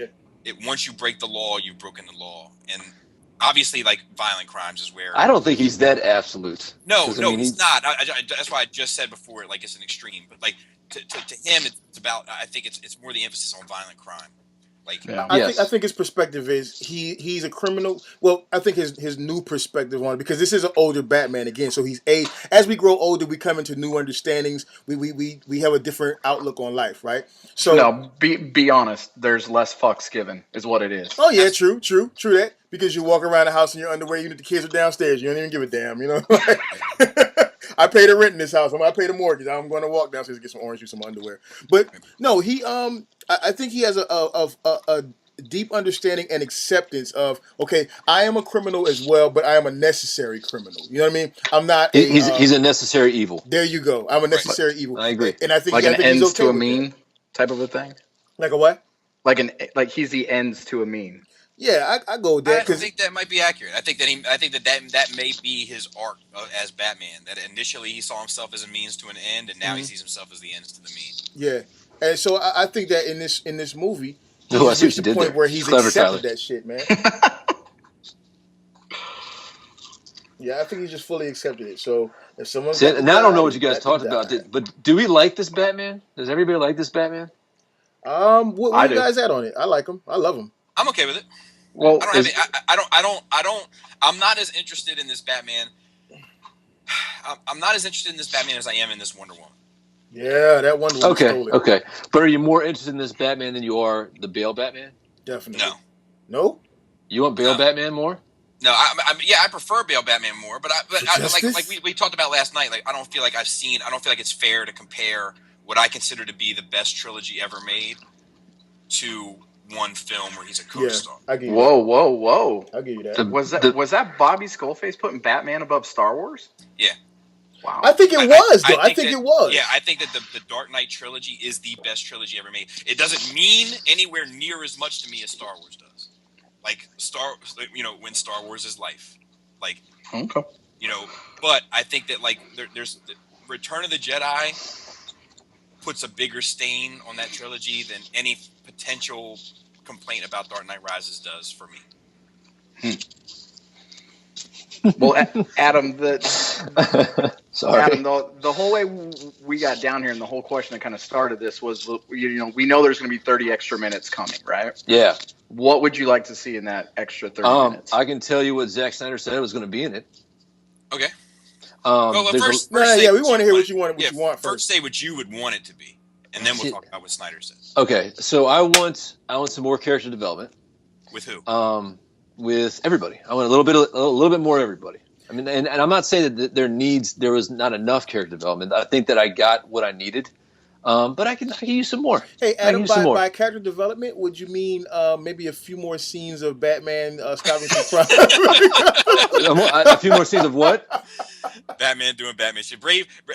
once you break the law, you've broken the law. And obviously, like, violent crimes is where... I don't think he's that absolute. No, he's not. That's why I just said before, like, it's an extreme. But, like, to him, it's about... I think it's more the emphasis on violent crime. Like, I think his perspective is he's a criminal. Well, I think his new perspective on it, because this is an older Batman again. So as we grow older, we come into new understandings. We have a different outlook on life, right? So no, be honest. There's less fucks given, is what it is. Oh yeah, true that. Because you walk around the house in your underwear, even if the kids are downstairs, you don't even give a damn. You know, I pay the rent in this house. I pay the mortgage. I'm going to walk downstairs to get some orange juice, some underwear. But no, he I think he has a deep understanding and acceptance of, okay, I am a criminal as well, but I am a necessary criminal. You know what I mean? I'm not. He's a necessary evil. There you go. I'm a necessary evil. I agree. And I think like I an think he's ends okay to a with mean that. type of a thing. Like a what? Like he's the ends to a mean. Yeah, I go with that. I think that might be accurate. I think that may be his arc as Batman. That initially he saw himself as a means to an end, and now he sees himself as the ends to the mean. Yeah, and so I think that in this movie, he's I see reached what the you did point there. where he's Clever, accepted Tyler. that shit, man. Yeah, I think he's just fully accepted it. So if someone now I don't know what you guys talked about, but do we like this Batman? Does everybody like this Batman? Where you guys at on it? I like him. I love him. I'm okay with it. Well, I'm not as interested in this Batman. I'm not as interested in this Batman as I am in this Wonder Woman. Yeah, that Wonder Woman stole it. Okay. But are you more interested in this Batman than you are the Bale Batman? Definitely. No. You want Bale Batman more? No, I prefer Bale Batman more, but we talked about last night. Like I don't feel like it's fair to compare what I consider to be the best trilogy ever made to one film where he's a co-star. Yeah, I get you. Whoa! I'll give you that. Was that Bobby Skullface putting Batman above Star Wars? Yeah. Wow. I think it was, though. I think it was. Yeah, I think that the Dark Knight trilogy is the best trilogy ever made. It doesn't mean anywhere near as much to me as Star Wars does. Like when Star Wars is life. Like, okay. But I think that there's Return of the Jedi puts a bigger stain on that trilogy than any potential complaint about Dark Knight Rises does for me. Well, Adam, Sorry. Adam, the whole way we got down here and the whole question that kind of started this was, we know there's going to be 30 extra minutes coming, right? Yeah. What would you like to see in that extra 30 minutes? I can tell you what Zack Snyder said was going to be in it. Okay. First we want to hear what you want. What you want first. First, say what you would want it to be, and then we'll talk about what Snyder says. Okay, so I want some more character development. With who? With everybody. I want a little bit more everybody. I mean, and I'm not saying that there was not enough character development. I think that I got what I needed. But I can use some more. Hey, Adam, by character development, would you mean maybe a few more scenes of Batman stopping some crime? A few more scenes of what? Batman doing Batman shit.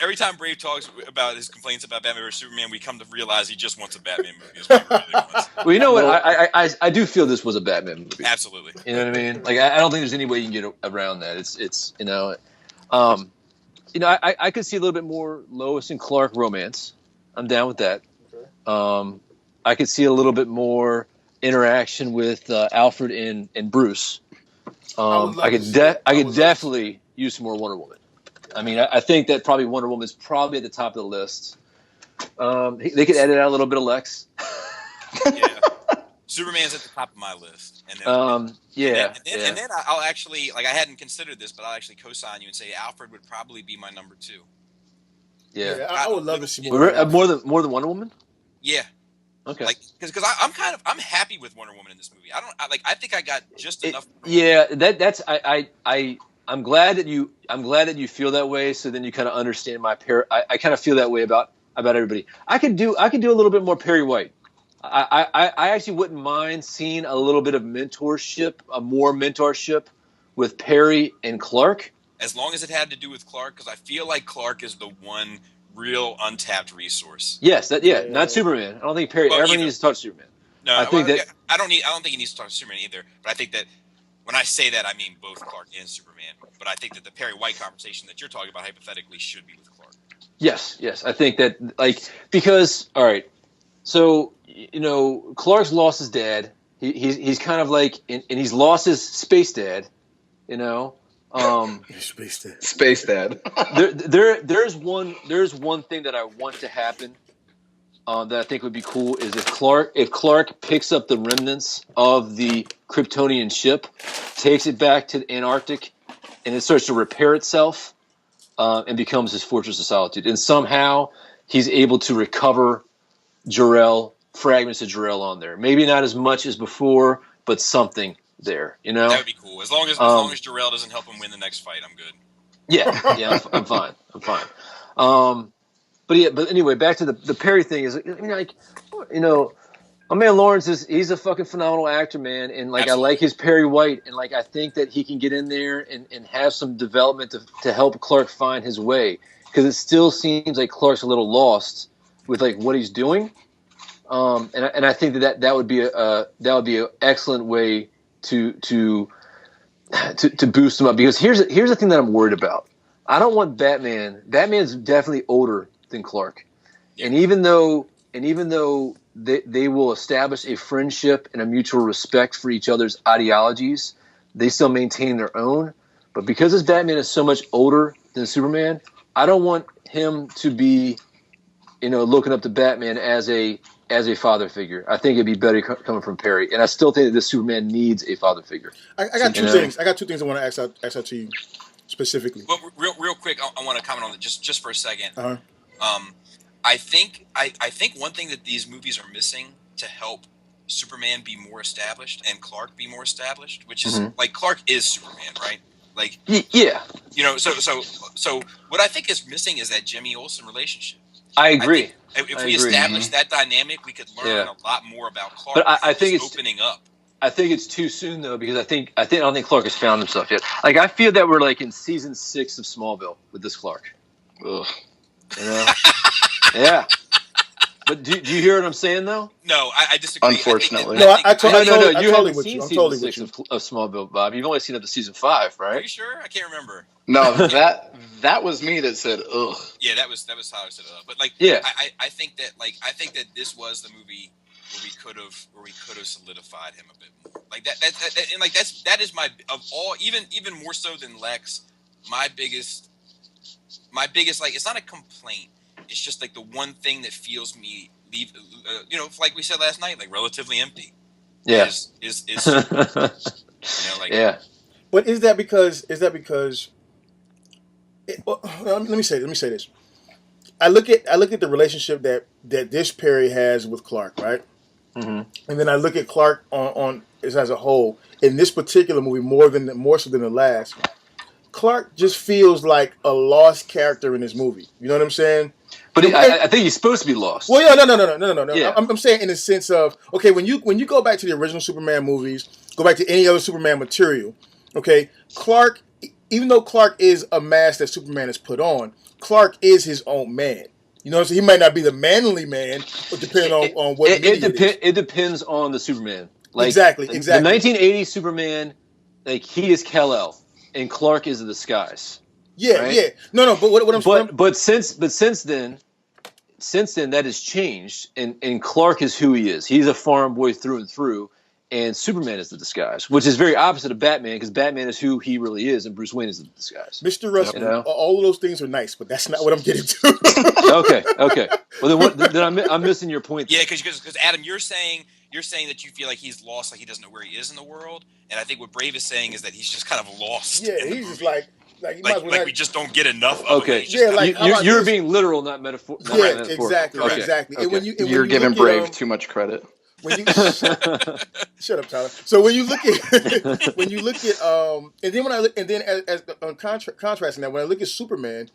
Every time Brave talks about his complaints about Batman vs Superman, we come to realize he just wants a Batman movie. Is what he really wants. Well, you know what? I do feel this was a Batman movie. Absolutely. You know what I mean? Like I don't think there's any way you can get around that. It's I could see a little bit more Lois and Clark romance. I'm down with that. Okay. I could see a little bit more interaction with Alfred and Bruce. I could definitely use some more Wonder Woman. I mean, I think that probably Wonder Woman is probably at the top of the list. They could edit out a little bit of Lex. Yeah, Superman's at the top of my list. And then, and then I'll actually, I hadn't considered this, but I'll actually co-sign you and say Alfred would probably be my number 2. Yeah, I would love to see more than Wonder Woman. Yeah. Okay. Because I'm happy with Wonder Woman in this movie. I think I got just enough. I'm glad that you feel that way. So then you kind of understand I kind of feel that way about everybody. I could do a little bit more Perry White. I actually wouldn't mind seeing a little bit of more mentorship with Perry and Clark. As long as it had to do with Clark, because I feel like Clark is the one real untapped resource. Yes, not Superman. I don't think Perry ever needs to touch Superman. No, I don't think he needs to touch Superman either. But I think that when I say that, I mean both Clark and Superman. But I think that the Perry White conversation that you're talking about hypothetically should be with Clark. Yes. I think that because all right, so Clark's lost his dad. He's kind of and he's lost his space dad. Space Dad. There's one thing that I want to happen that I think would be cool is if Clark picks up the remnants of the Kryptonian ship, takes it back to the Antarctic, and it starts to repair itself and becomes his Fortress of Solitude, and somehow he's able to recover fragments of Jor-El on there. Maybe not as much as before, but something there, That would be cool. As long as Jor-El doesn't help him win the next fight, I'm good. Yeah, I'm fine. But anyway, back to the Perry thing is, I mean, like, you know, my man Lawrence he's a fucking phenomenal actor, man, and like Absolutely. I like his Perry White, and like I think that he can get in there and have some development to help Clark find his way, because it still seems like Clark's a little lost with like what he's doing, and I think that would be an excellent way to boost him up, because here's the thing that I'm worried about. I don't want Batman. Batman's definitely older than Clark, and even though they will establish a friendship and a mutual respect for each other's ideologies, they still maintain their own. But because this Batman is so much older than Superman, I don't want him to be, looking up to Batman as a father figure. I think it'd be better coming from Perry, and I still think that this Superman needs a father figure. I got two things. I got two things I want to ask out to you specifically. Well, real quick, I want to comment on it just for a second. Uh-huh. I think one thing that these movies are missing to help Superman be more established and Clark be more established, which is like Clark is Superman, right? Like yeah, So what I think is missing is that Jimmy Olsen relationship. I agree. If we establish that dynamic, we could learn a lot more about Clark. But I think it's opening up. I think it's too soon though, because I don't think Clark has found himself yet. Like I feel that we're like in season 6 of Smallville with this Clark. Ugh. Yeah. But do you hear what I'm saying though? No, I disagree. Unfortunately. No. You totally haven't with seen you. I'm season totally 6 with you. of Smallville, Bob. You've only seen up to season 5, right? Are you sure? I can't remember. No, that was me that said ugh. Yeah, that was how I said it. But like, yeah, I think that this was the movie where we could have solidified him a bit more. Like that and like that is my of all even more so than Lex. My biggest like, it's not a complaint. It's just like the one thing that feels me like we said last night, like relatively empty. Yeah. Is yeah. But is that because? Let me say this. I look at the relationship that this Perry has with Clark, right? Mm-hmm. And then I look at Clark on as a whole in this particular movie more so than the last. Clark just feels like a lost character in this movie. You know what I'm saying? But I think he's supposed to be lost. Well, yeah, no. Yeah. I'm saying in the sense of, okay, when you go back to the original Superman movies, go back to any other Superman material, okay, Clark, even though Clark is a mask that Superman has put on, Clark is his own man. You know, so he might not be the manly man, but depending on what it depends on the Superman. Like, exactly. The 1980s Superman, like, he is Kal-El, and Clark is the disguise. Yeah, right? yeah. No, but what I'm saying. But since then that has changed, and Clark is who he is. He's a farm boy through and through, and Superman is the disguise, which is very opposite of Batman, because Batman is who he really is, and Bruce Wayne is the disguise. Mr. Russman, all of those things are nice, but that's not what I'm getting to. Okay. Well, then I'm missing your point. Yeah, because Adam, you're saying that you feel like he's lost, like he doesn't know where he is in the world, and I think what Brave is saying is that he's just kind of lost. Yeah, he's just like we just don't get enough of okay. him. You're being literal, not metaphorical. Yeah, metaphorical. Exactly. Okay. And when you're giving Brave too much credit. When you shut up, Tyler. So when you look at and then as contrasting that, when I look at Superman,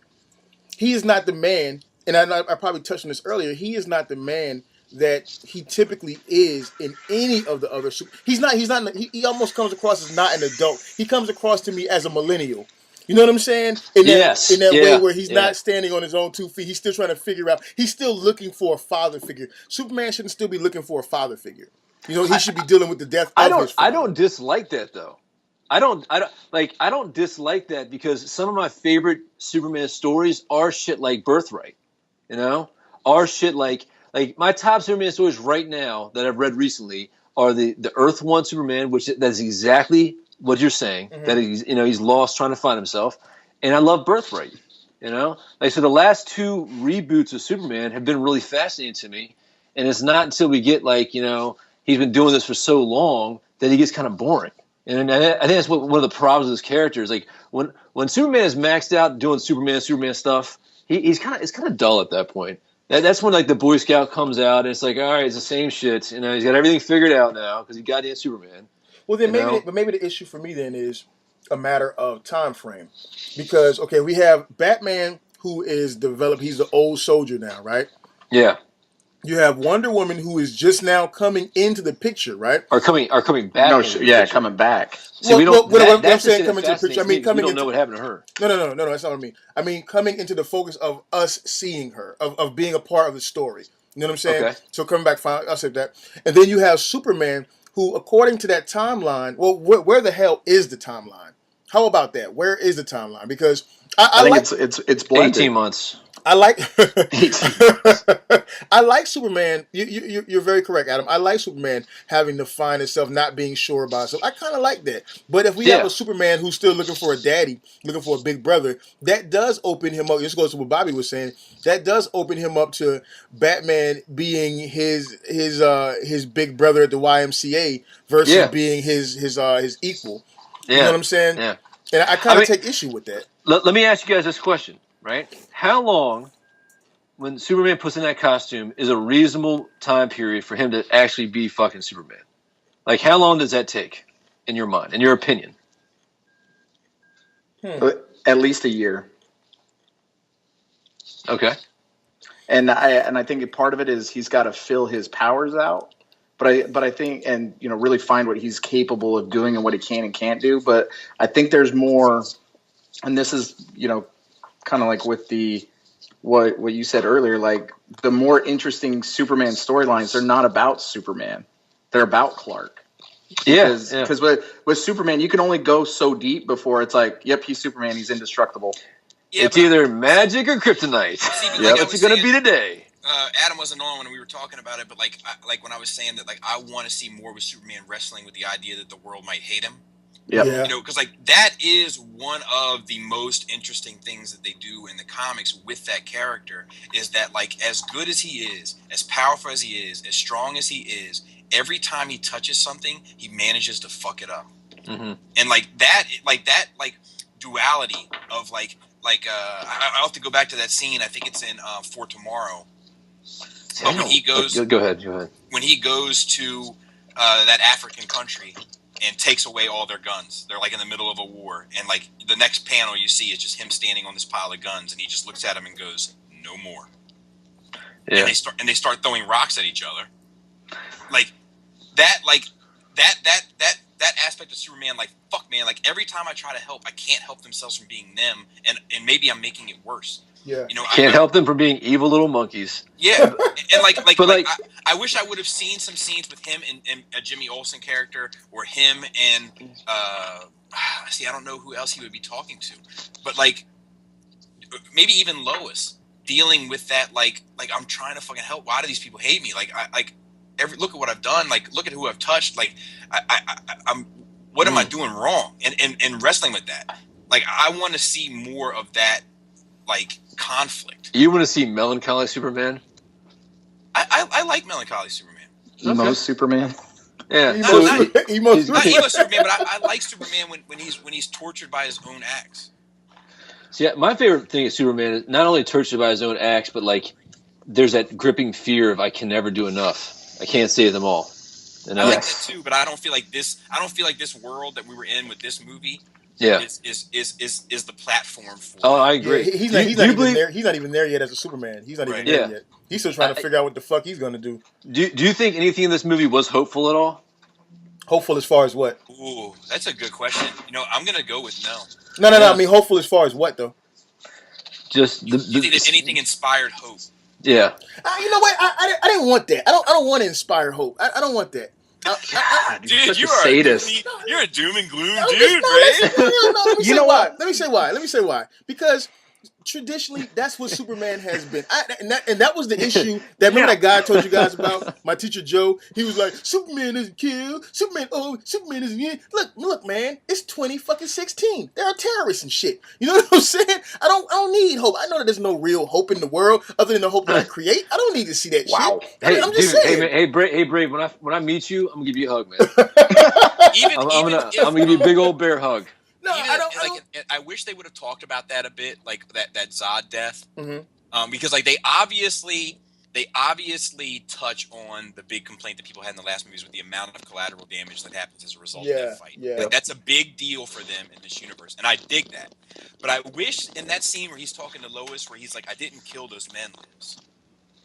he is not the man, and I probably touched on this earlier. He is not the man that he typically is in any of the other. He almost comes across as not an adult. He comes across to me as a millennial. You know what I'm saying? In that way where he's not standing on his own 2 feet. He's still trying to figure out. He's still looking for a father figure. Superman shouldn't still be looking for a father figure. You know, he should be dealing with the death of his father. I don't dislike that though. I don't dislike that, because some of my favorite Superman stories are shit like Birthright. You know? Are shit like my top Superman stories right now that I've read recently are the Earth 1 Superman, which that's exactly what you're saying, that he's lost trying to find himself, and I love Birthright. You know, like, so the last 2 reboots of Superman have been really fascinating to me, and it's not until we get he's been doing this for so long that he gets kind of boring, and I think that's one of the problems with his character is, like, when Superman is maxed out doing Superman stuff, it's kind of dull at that point. That's when, like, the Boy Scout comes out and it's like, all right, it's the same shit. You know, he's got everything figured out now because he got in Superman. Well, then maybe the issue for me then is, a matter of time frame, because okay, we have Batman who is developed. He's the old soldier now, right? Yeah. You have Wonder Woman who is just now coming into the picture, right? Are coming back. No, into the yeah, picture. coming back. See, we don't. what I'm That's the saying thing that coming into the picture. I fascinates mean, me, 'cause we coming don't into know what happened to her. no. That's not what I mean. I mean, coming into the focus of us seeing her, of being a part of the story. You know what I'm saying? Okay. So coming back, fine, I'll say that. And then you have Superman, who, according to that timeline, well, where the hell is the timeline? How about that? Where is the timeline? Because I think like, it's blended. 18 months. I like 18 I like Superman. You're very correct, Adam. I like Superman having to find himself, not being sure about himself. I kind of like that. But if we have a Superman who's still looking for a daddy, looking for a big brother, that does open him up. This goes to what Bobby was saying. That does open him up to Batman being his big brother at the YMCA versus being his equal. Yeah. You know what I'm saying? Yeah. And I kind of take issue with that. Let me ask you guys this question, right? How long, when Superman puts in that costume, is a reasonable time period for him to actually be fucking Superman? Like, how long does that take, in your mind, in your opinion? At least a year. Okay. And I think part of it is he's got to fill his powers out. But I think, and really find what he's capable of doing and what he can and can't do. But I think there's more, and this is kind of like with what you said earlier, like the more interesting Superman storylines, they're not about Superman, they're about Clark. Because with Superman, you can only go so deep before it's like, yep, he's Superman, he's indestructible. Yeah, it's either magic or kryptonite. What's it going to be today? Adam wasn't on when we were talking about it, but like when I was saying that, like, I want to see more with Superman wrestling with the idea that the world might hate him. Yeah. Because like that is one of the most interesting things that they do in the comics with that character, is that, like, as good as he is, as powerful as he is, as strong as he is, every time he touches something, he manages to fuck it up. Mm-hmm. And like that duality of I'll have to go back to that scene. I think it's in For Tomorrow. When he goes, go ahead. When he goes to that African country and takes away all their guns, they're like in the middle of a war, and like the next panel you see is just him standing on this pile of guns, and he just looks at them and goes, "No more." Yeah. And they start throwing rocks at each other, that aspect of Superman. Like, fuck, man. Like, every time I try to help, I can't help themselves from being them, and maybe I'm making it worse. Yeah, can't help them from being evil little monkeys. Yeah, and I wish I would have seen some scenes with him and a Jimmy Olsen character, or him and see, I don't know who else he would be talking to, but like maybe even Lois dealing with that. Like I'm trying to fucking help. Why do these people hate me? Look at what I've done. Like, look at who I've touched. Like, I'm. What am I doing wrong? And wrestling with that. Like, I want to see more of that, like, conflict. You want to see melancholy Superman? I like melancholy Superman. Emo Superman. Yeah, not emo Superman, but I like Superman when he's tortured by his own acts. See, my favorite thing of Superman is not only tortured by his own acts, but like there's that gripping fear of I can never do enough. I can't save them all. I like that too, but I don't feel like this world that we were in with this movie. Yeah. Is the platform for. Oh, I agree. Yeah, he's not even there yet as a Superman. He's not even there yet. He's still trying to figure out what the fuck he's gonna do. Do you think anything in this movie was hopeful at all? Hopeful as far as what? Ooh, that's a good question. I'm gonna go with no. No. I mean, hopeful as far as what though? Just you think that anything inspired hope? Yeah. You know what? I didn't want that. I don't want to inspire hope. I don't want that. Dude, you're a sadist. You're a doom and gloom dude, right? Let me say why. Because traditionally, that's what Superman has been. And that was the issue. Remember that guy I told you guys about? My teacher Joe. He was like, Superman doesn't kill. Superman isn't. Look, man. It's 2016. There are terrorists and shit. You know what I'm saying? I don't need hope. I know that there's no real hope in the world other than the hope that I create. I don't need to see that shit. Hey, I'm just saying. Hey, Brave. When I meet you, I'm gonna give you a hug, man. I'm gonna give you a big old bear hug. No, I wish they would have talked about that a bit, like that Zod death, mm-hmm. Because like they obviously they obviously touch on the big complaint that people had in the last movies with the amount of collateral damage that happens as a result of that fight. Yeah. Like, that's a big deal for them in this universe, and I dig that. But I wish in that scene where he's talking to Lois, where he's like, "I didn't kill those men, Liz."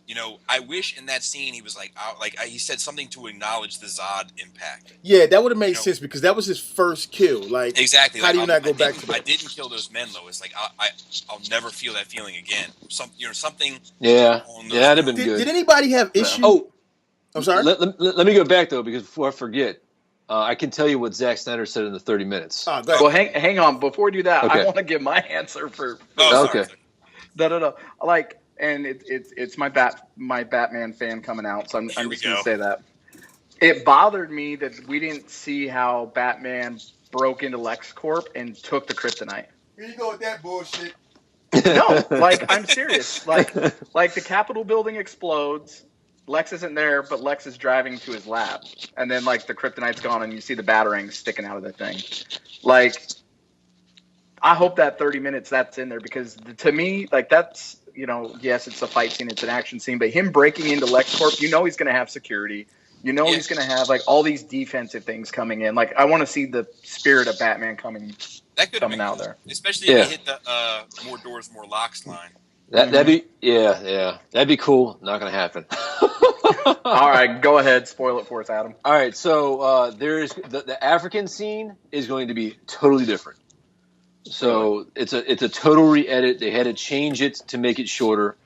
You know, I wish in that scene he was like, he said something to acknowledge the Zod impact. Yeah, that would have made sense because that was his first kill. Like, exactly. How do you not go back to that? I didn't kill those men, Lois. Like, I'll never feel that feeling again. Something. Yeah, that'd have been good. Did anybody have issues? Oh, I'm sorry. Let me go back though, because before I forget, I can tell you what Zack Snyder said in the 30 minutes. Go ahead. Well, hang on. Before we do that, Okay. I want to give my answer for. Okay. No. Like, and it's my Batman fan coming out, so I'm just gonna say that. It bothered me that we didn't see how Batman broke into LexCorp and took the kryptonite. Here you go with that bullshit. No, like, I'm serious. Like the Capitol building explodes. Lex isn't there, but Lex is driving to his lab, and then like the kryptonite's gone, and you see the batarangs sticking out of the thing. Like, I hope that 30 minutes that's in there, because to me, like, that's, you know, yes, it's a fight scene, it's an action scene, but him breaking into LexCorp, you know, he's going to have security. You know, he's going to have like all these defensive things coming in. Like, I want to see the spirit of Batman coming out there, especially if he hit the more doors, more locks line. That'd be cool. Not going to happen. All right, go ahead. Spoil it for us, Adam. All right, so there's the African scene is going to be totally different. So it's a total re-edit. They had to change it to make it shorter.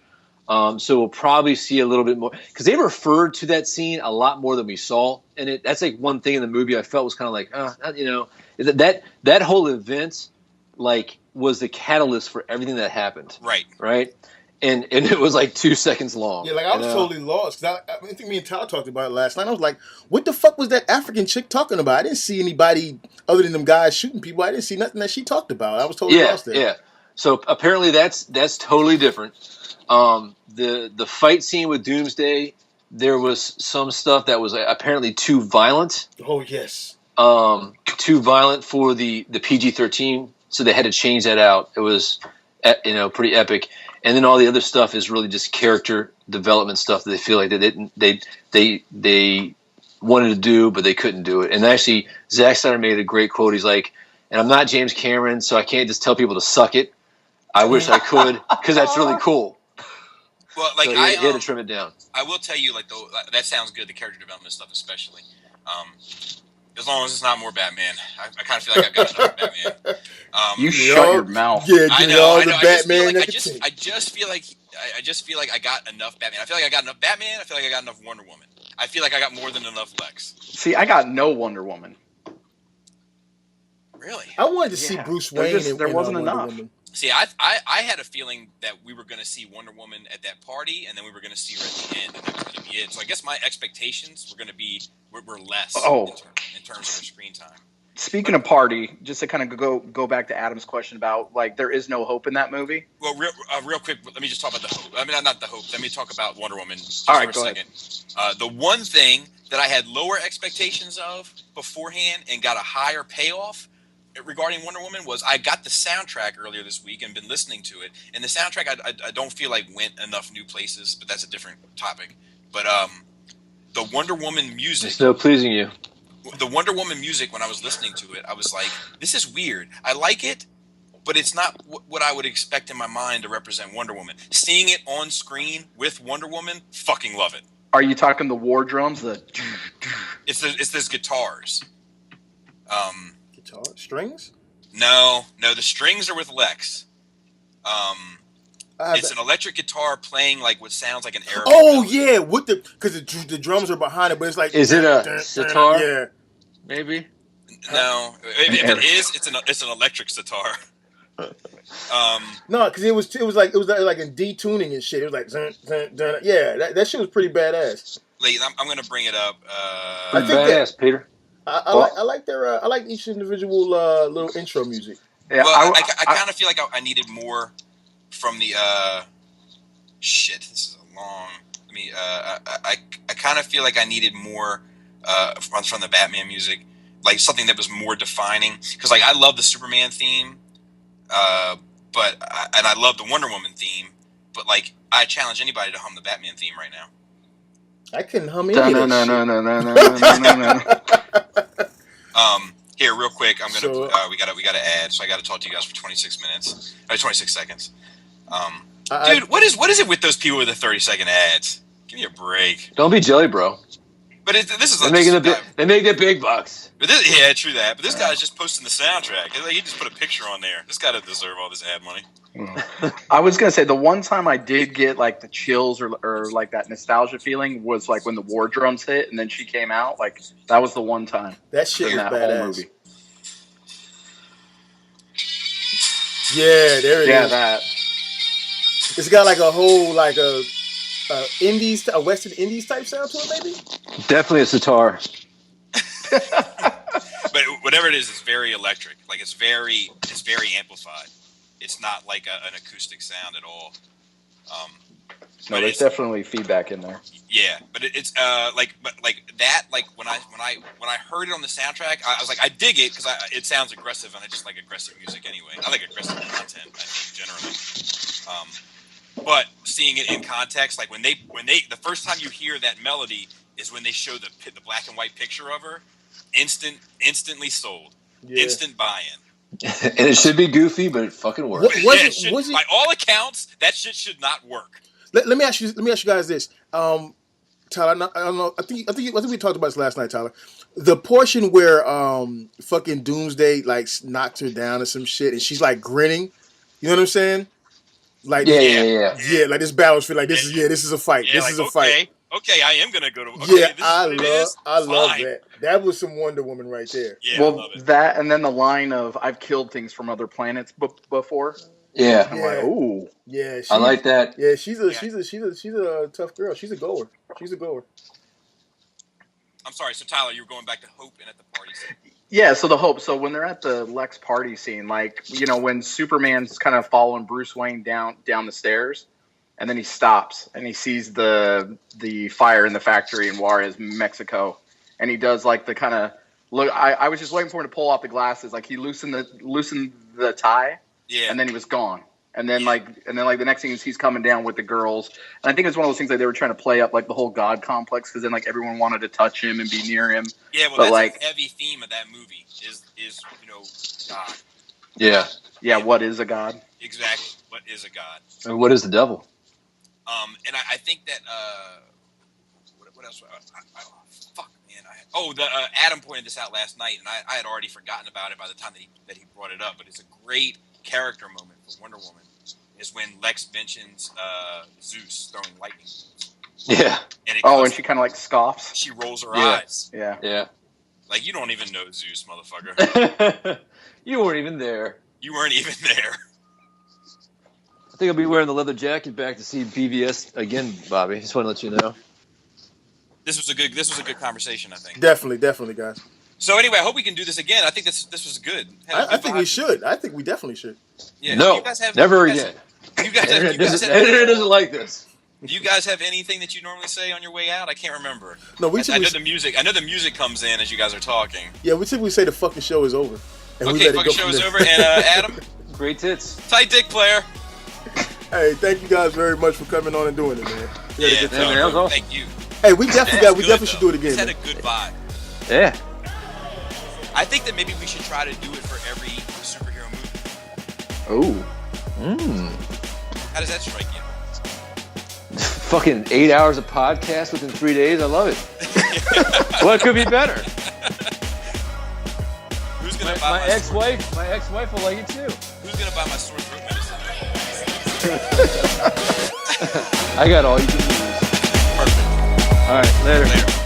So we'll probably see a little bit more, because they referred to that scene a lot more than we saw in it. That's like one thing in the movie I felt was kind of like, you know, that whole event like was the catalyst for everything that happened. Right. And it was like 2 seconds long. Yeah, like I was totally lost, because I think me and Tyler talked about it last night. I was like, what the fuck was that African chick talking about? I didn't see anybody other than them guys shooting people. I didn't see nothing that she talked about. I was totally lost there. Yeah. So apparently that's totally different. The fight scene with Doomsday, there was some stuff that was apparently too violent. Oh yes. Too violent for the PG-13, so they had to change that out. It was, you know, pretty epic. And then all the other stuff is really just character development stuff that they feel like they wanted to do, but they couldn't do it. And actually, Zack Snyder made a great quote. He's like, "And I'm not James Cameron, so I can't just tell people to suck it. I wish I could, because that's really cool." Well, like, so he had to trim it down. I will tell you, like, that sounds good. The character development stuff, especially. As long as it's not more Batman, I kind of feel like I've got enough Batman. You shut your mouth. Yeah, I know. Batman. I just feel like I got enough Batman. I feel like I got enough Batman. I feel like I got enough Wonder Woman. I feel like I got more than enough Lex. See, I got no Wonder Woman. Really? I wanted to see Bruce Wayne. There wasn't enough. Woman. See, I had a feeling that we were going to see Wonder Woman at that party, and then we were going to see her at the end, and that was going to be it. So I guess my expectations were going to be were less in terms of her screen time. Speaking of party, just to kind of go back to Adam's question about, like, there is no hope in that movie. Well, real quick, let me just talk about the hope. I mean, not the hope. Let me talk about Wonder Woman All right, for a second. The one thing that I had lower expectations of beforehand and got a higher payoff regarding Wonder Woman was I got the soundtrack earlier this week and been listening to it. And the soundtrack I don't feel like went enough new places, but that's a different topic. But the Wonder Woman music. It's no pleasing you. The Wonder Woman music, when I was listening to it, I was like, this is weird. I like it, but it's not what I would expect in my mind to represent Wonder Woman. Seeing it on screen with Wonder Woman, fucking love it. Are you talking the war drums? It's those guitars. Guitar strings? No, the strings are with Lex. It's an electric guitar playing like what sounds like an Arabic. Oh yeah, because the drums are behind it, but it's like. Is it a sitar? Yeah, maybe. No, if it is, it's an electric sitar. No, because it was like in detuning and shit. It was like yeah, that shit was pretty badass. Like, I'm gonna bring it up. I think badass, Peter. I like each individual little intro music. Yeah, well, I kind of feel like I needed more from the shit. This is a long. I mean, I kind of feel like I needed more from the Batman music, like something that was more defining. Because like I love the Superman theme, but I love the Wonder Woman theme. but like I challenge anybody to hum the Batman theme right now. I couldn't hum any of that shit. Here, real quick, I'm gonna So, we gotta add. So I gotta talk to you guys for 26 minutes, 26 seconds. Dude, what is it with those people with the 30-second ads? Give me a break. Don't be jelly, bro. But this is they make the big bucks. But yeah, true that. But this guy's just posting the soundtrack. He just put a picture on there. This guy doesn't deserve all this ad money. I was gonna say the one time I did get like the chills or like that nostalgia feeling was like when the war drums hit and then she came out. Like that was the one time. That shit was that badass. whole movie. Yeah, there it is. Yeah, that. It's got like a whole like a Western Indies type sound to it, maybe. Definitely a sitar. But whatever it is, it's very electric. Like it's very amplified. It's not like an acoustic sound at all. No, there's definitely feedback in there. Yeah, but it's like that. Like when I heard it on the soundtrack, I was like, I dig it because it sounds aggressive, and I just like aggressive music anyway. I like aggressive content, I think, generally. But seeing it in context, like when they the first time you hear that melody is when they show the black and white picture of her, instantly sold, instant buy-in. And it should be goofy, but it fucking works. By all accounts, that shit should not work. Let me ask you guys this, Tyler. I don't know. I think we talked about this last night, Tyler. The portion where fucking Doomsday like knocks her down or some shit, and she's like grinning. You know what I'm saying? Like Yeah. Like this battlefield. Like this is a fight. This is a fight. Okay, I am gonna go to. I love that. That was some Wonder Woman right there. Yeah, well, I love it. that and then the line of "I've killed things from other planets before." Yeah. I'm like, ooh. Yeah, I like that. Yeah, she's a tough girl. She's a goer. I'm sorry. So Tyler, you were going back to Hope and at the party scene. Yeah, so the Hope. So when they're at the Lex party scene, like when Superman's kind of following Bruce Wayne down the stairs, and then he stops and he sees the fire in the factory in Juarez, Mexico, and he does like the kind of look. I was just waiting for him to pull off the glasses, like he loosened the tie, and then he was gone. And then the next thing is he's coming down with the girls, and I think it's one of those things like they were trying to play up like the whole God complex because then like everyone wanted to touch him and be near him. Yeah, well, that's a heavy theme of that movie is God. Yeah. Yeah, what is a God? Exactly, what is a God? And what is the devil? And I think that what else? Adam pointed this out last night, and I had already forgotten about it by the time that he brought it up. But it's a great character moment for Wonder Woman is when Lex mentions Zeus throwing lightning. Yeah. And she kind of like scoffs. She rolls her eyes. Yeah. Like, you don't even know Zeus, motherfucker. You weren't even there. You weren't even there. I think I'll be wearing the leather jacket back to see BVS again, Bobby. Just want to let you know. This was a good conversation, I think. Definitely, guys. So anyway, I hope we can do this again. I think this was good. I think we should. I think we definitely should. Yeah. No, never again. Editor doesn't like this. Do you guys have anything that you normally say on your way out? I can't remember. No, I know the music. I know the music comes in as you guys are talking. Yeah, we typically say the fucking show is over. Okay, fucking show is over. And Adam, great tits, tight dick player. Hey, thank you guys very much for coming on and doing it, man. Yeah, that was awesome. Thank you. Hey, we definitely should do it again. It's had a good vibe. Yeah. I think that maybe we should try to do it for every superhero movie. Oh. How does that strike you? Fucking 8 hours of podcast within 3 days. I love it. What could be better? Who's gonna buy my ex-wife? My ex-wife will like it too. Who's gonna buy my sore throat medicine? I got all you can use. Perfect. All right, later.